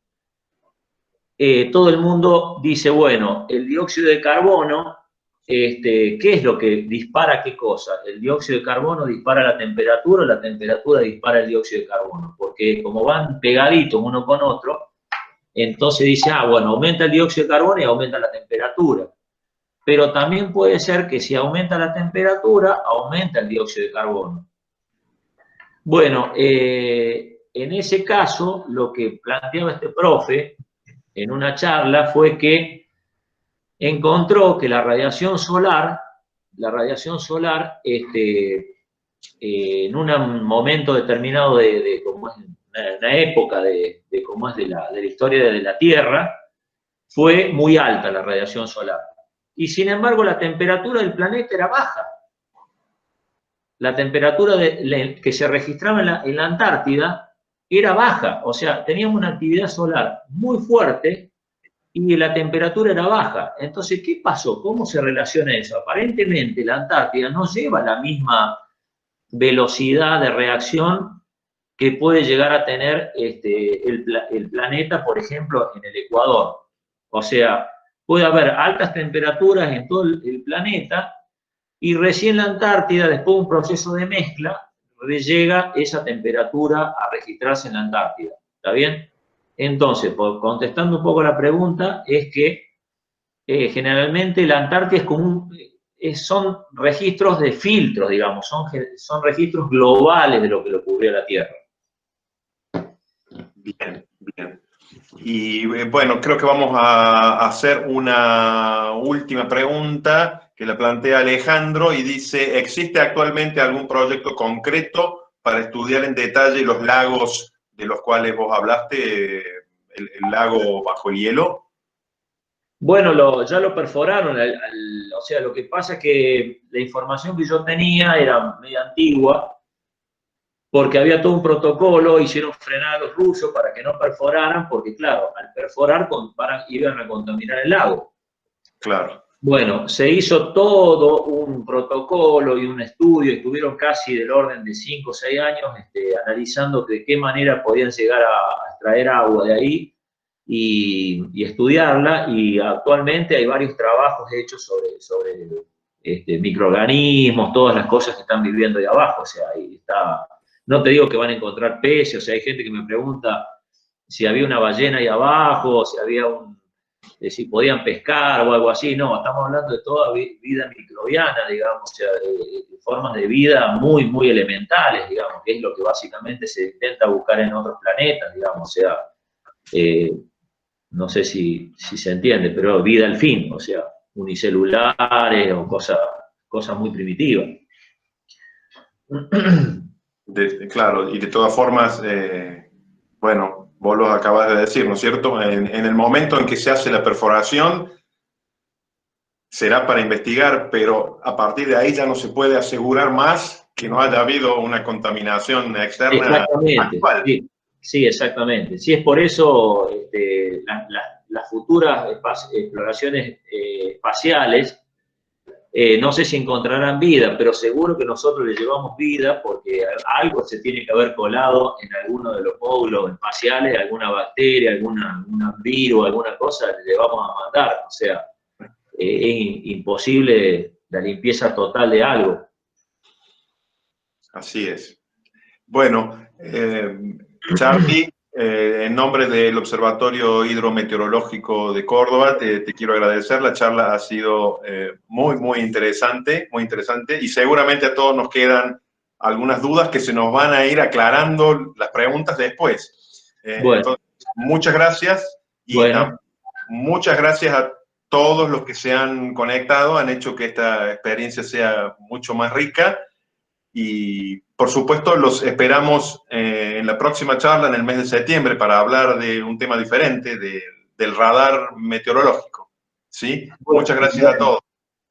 todo el mundo dice, bueno, el dióxido de carbono, ¿qué es lo que dispara qué cosa? El dióxido de carbono dispara la temperatura dispara el dióxido de carbono, porque como van pegaditos uno con otro, entonces dice, bueno, aumenta el dióxido de carbono y aumenta la temperatura. Pero también puede ser que si aumenta la temperatura, aumenta el dióxido de carbono. Bueno, en ese caso, lo que planteaba este profe en una charla fue que encontró que la radiación solar, en un momento determinado de cómo es una época de cómo es de la historia de la Tierra, fue muy alta la radiación solar. Y sin embargo, la temperatura del planeta era baja. La temperatura que se registraba en la Antártida era baja. O sea, teníamos una actividad solar muy fuerte y la temperatura era baja. Entonces, ¿qué pasó? ¿Cómo se relaciona eso? Aparentemente, la Antártida no lleva la misma velocidad de reacción que puede llegar a tener el planeta, por ejemplo, en el Ecuador. O sea, puede haber altas temperaturas en todo el planeta y recién la Antártida, después de un proceso de mezcla, llega esa temperatura a registrarse en la Antártida. ¿Está bien? Entonces, contestando un poco la pregunta, es que generalmente la Antártida es como son registros de filtros, digamos, son registros globales de lo que lo cubrió la Tierra. Bien, bien. Y bueno, creo que vamos a hacer una última pregunta que la plantea Alejandro y dice, ¿existe actualmente algún proyecto concreto para estudiar en detalle los lagos de los cuales vos hablaste, el lago bajo el hielo? Bueno, ya lo perforaron, o sea, lo que pasa es que la información que yo tenía era media antigua, porque había todo un protocolo, hicieron frenar a los rusos para que no perforaran, porque claro, al perforar iban a contaminar el lago. Claro. Bueno, se hizo todo un protocolo y un estudio, estuvieron casi del orden de 5 o 6 años analizando de qué manera podían llegar a extraer agua de ahí y estudiarla, y actualmente hay varios trabajos hechos sobre microorganismos, todas las cosas que están viviendo ahí abajo, o sea, ahí está. No te digo que van a encontrar peces, o sea, hay gente que me pregunta si había una ballena ahí abajo, si había si podían pescar o algo así. No, estamos hablando de toda vida microbiana, digamos, o sea, de formas de vida muy, muy elementales, digamos, que es lo que básicamente se intenta buscar en otros planetas, digamos, o sea, no sé si se entiende, pero vida al fin, o sea, unicelulares o cosas muy primitivas. Claro, y de todas formas, bueno, vos lo acabas de decir, ¿no es cierto? En el momento en que se hace la perforación, será para investigar, pero a partir de ahí ya no se puede asegurar más que no haya habido una contaminación externa Exactamente, actual. sí, sí, exactamente. Sí, es por eso las futuras exploraciones espaciales, no sé si encontrarán vida, pero seguro que nosotros le llevamos vida porque algo se tiene que haber colado en alguno de los módulos espaciales, alguna bacteria, alguna virus, alguna cosa, le vamos a matar. O sea, es imposible la limpieza total de algo. Así es. Bueno, Charly, en nombre del Observatorio Hidrometeorológico de Córdoba, te quiero agradecer. La charla ha sido muy interesante, y seguramente a todos nos quedan algunas dudas que se nos van a ir aclarando las preguntas después. Bueno, entonces, muchas gracias y bueno. muchas gracias a todos los que se han conectado, han hecho que esta experiencia sea mucho más rica. Y, por supuesto, los esperamos en la próxima charla en el mes de septiembre para hablar de un tema diferente, del radar meteorológico. ¿Sí? Bueno, Muchas gracias a todos.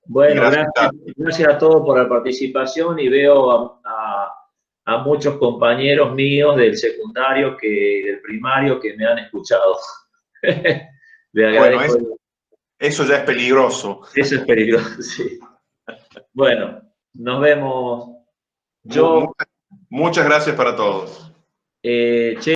Bueno, Gracias, gracias a todos por la participación, y veo a muchos compañeros míos del secundario, del primario, que me han escuchado. Le agradezco. Bueno, eso ya es peligroso. Eso es peligroso, sí. Bueno, nos vemos. Muchas gracias para todos. Che,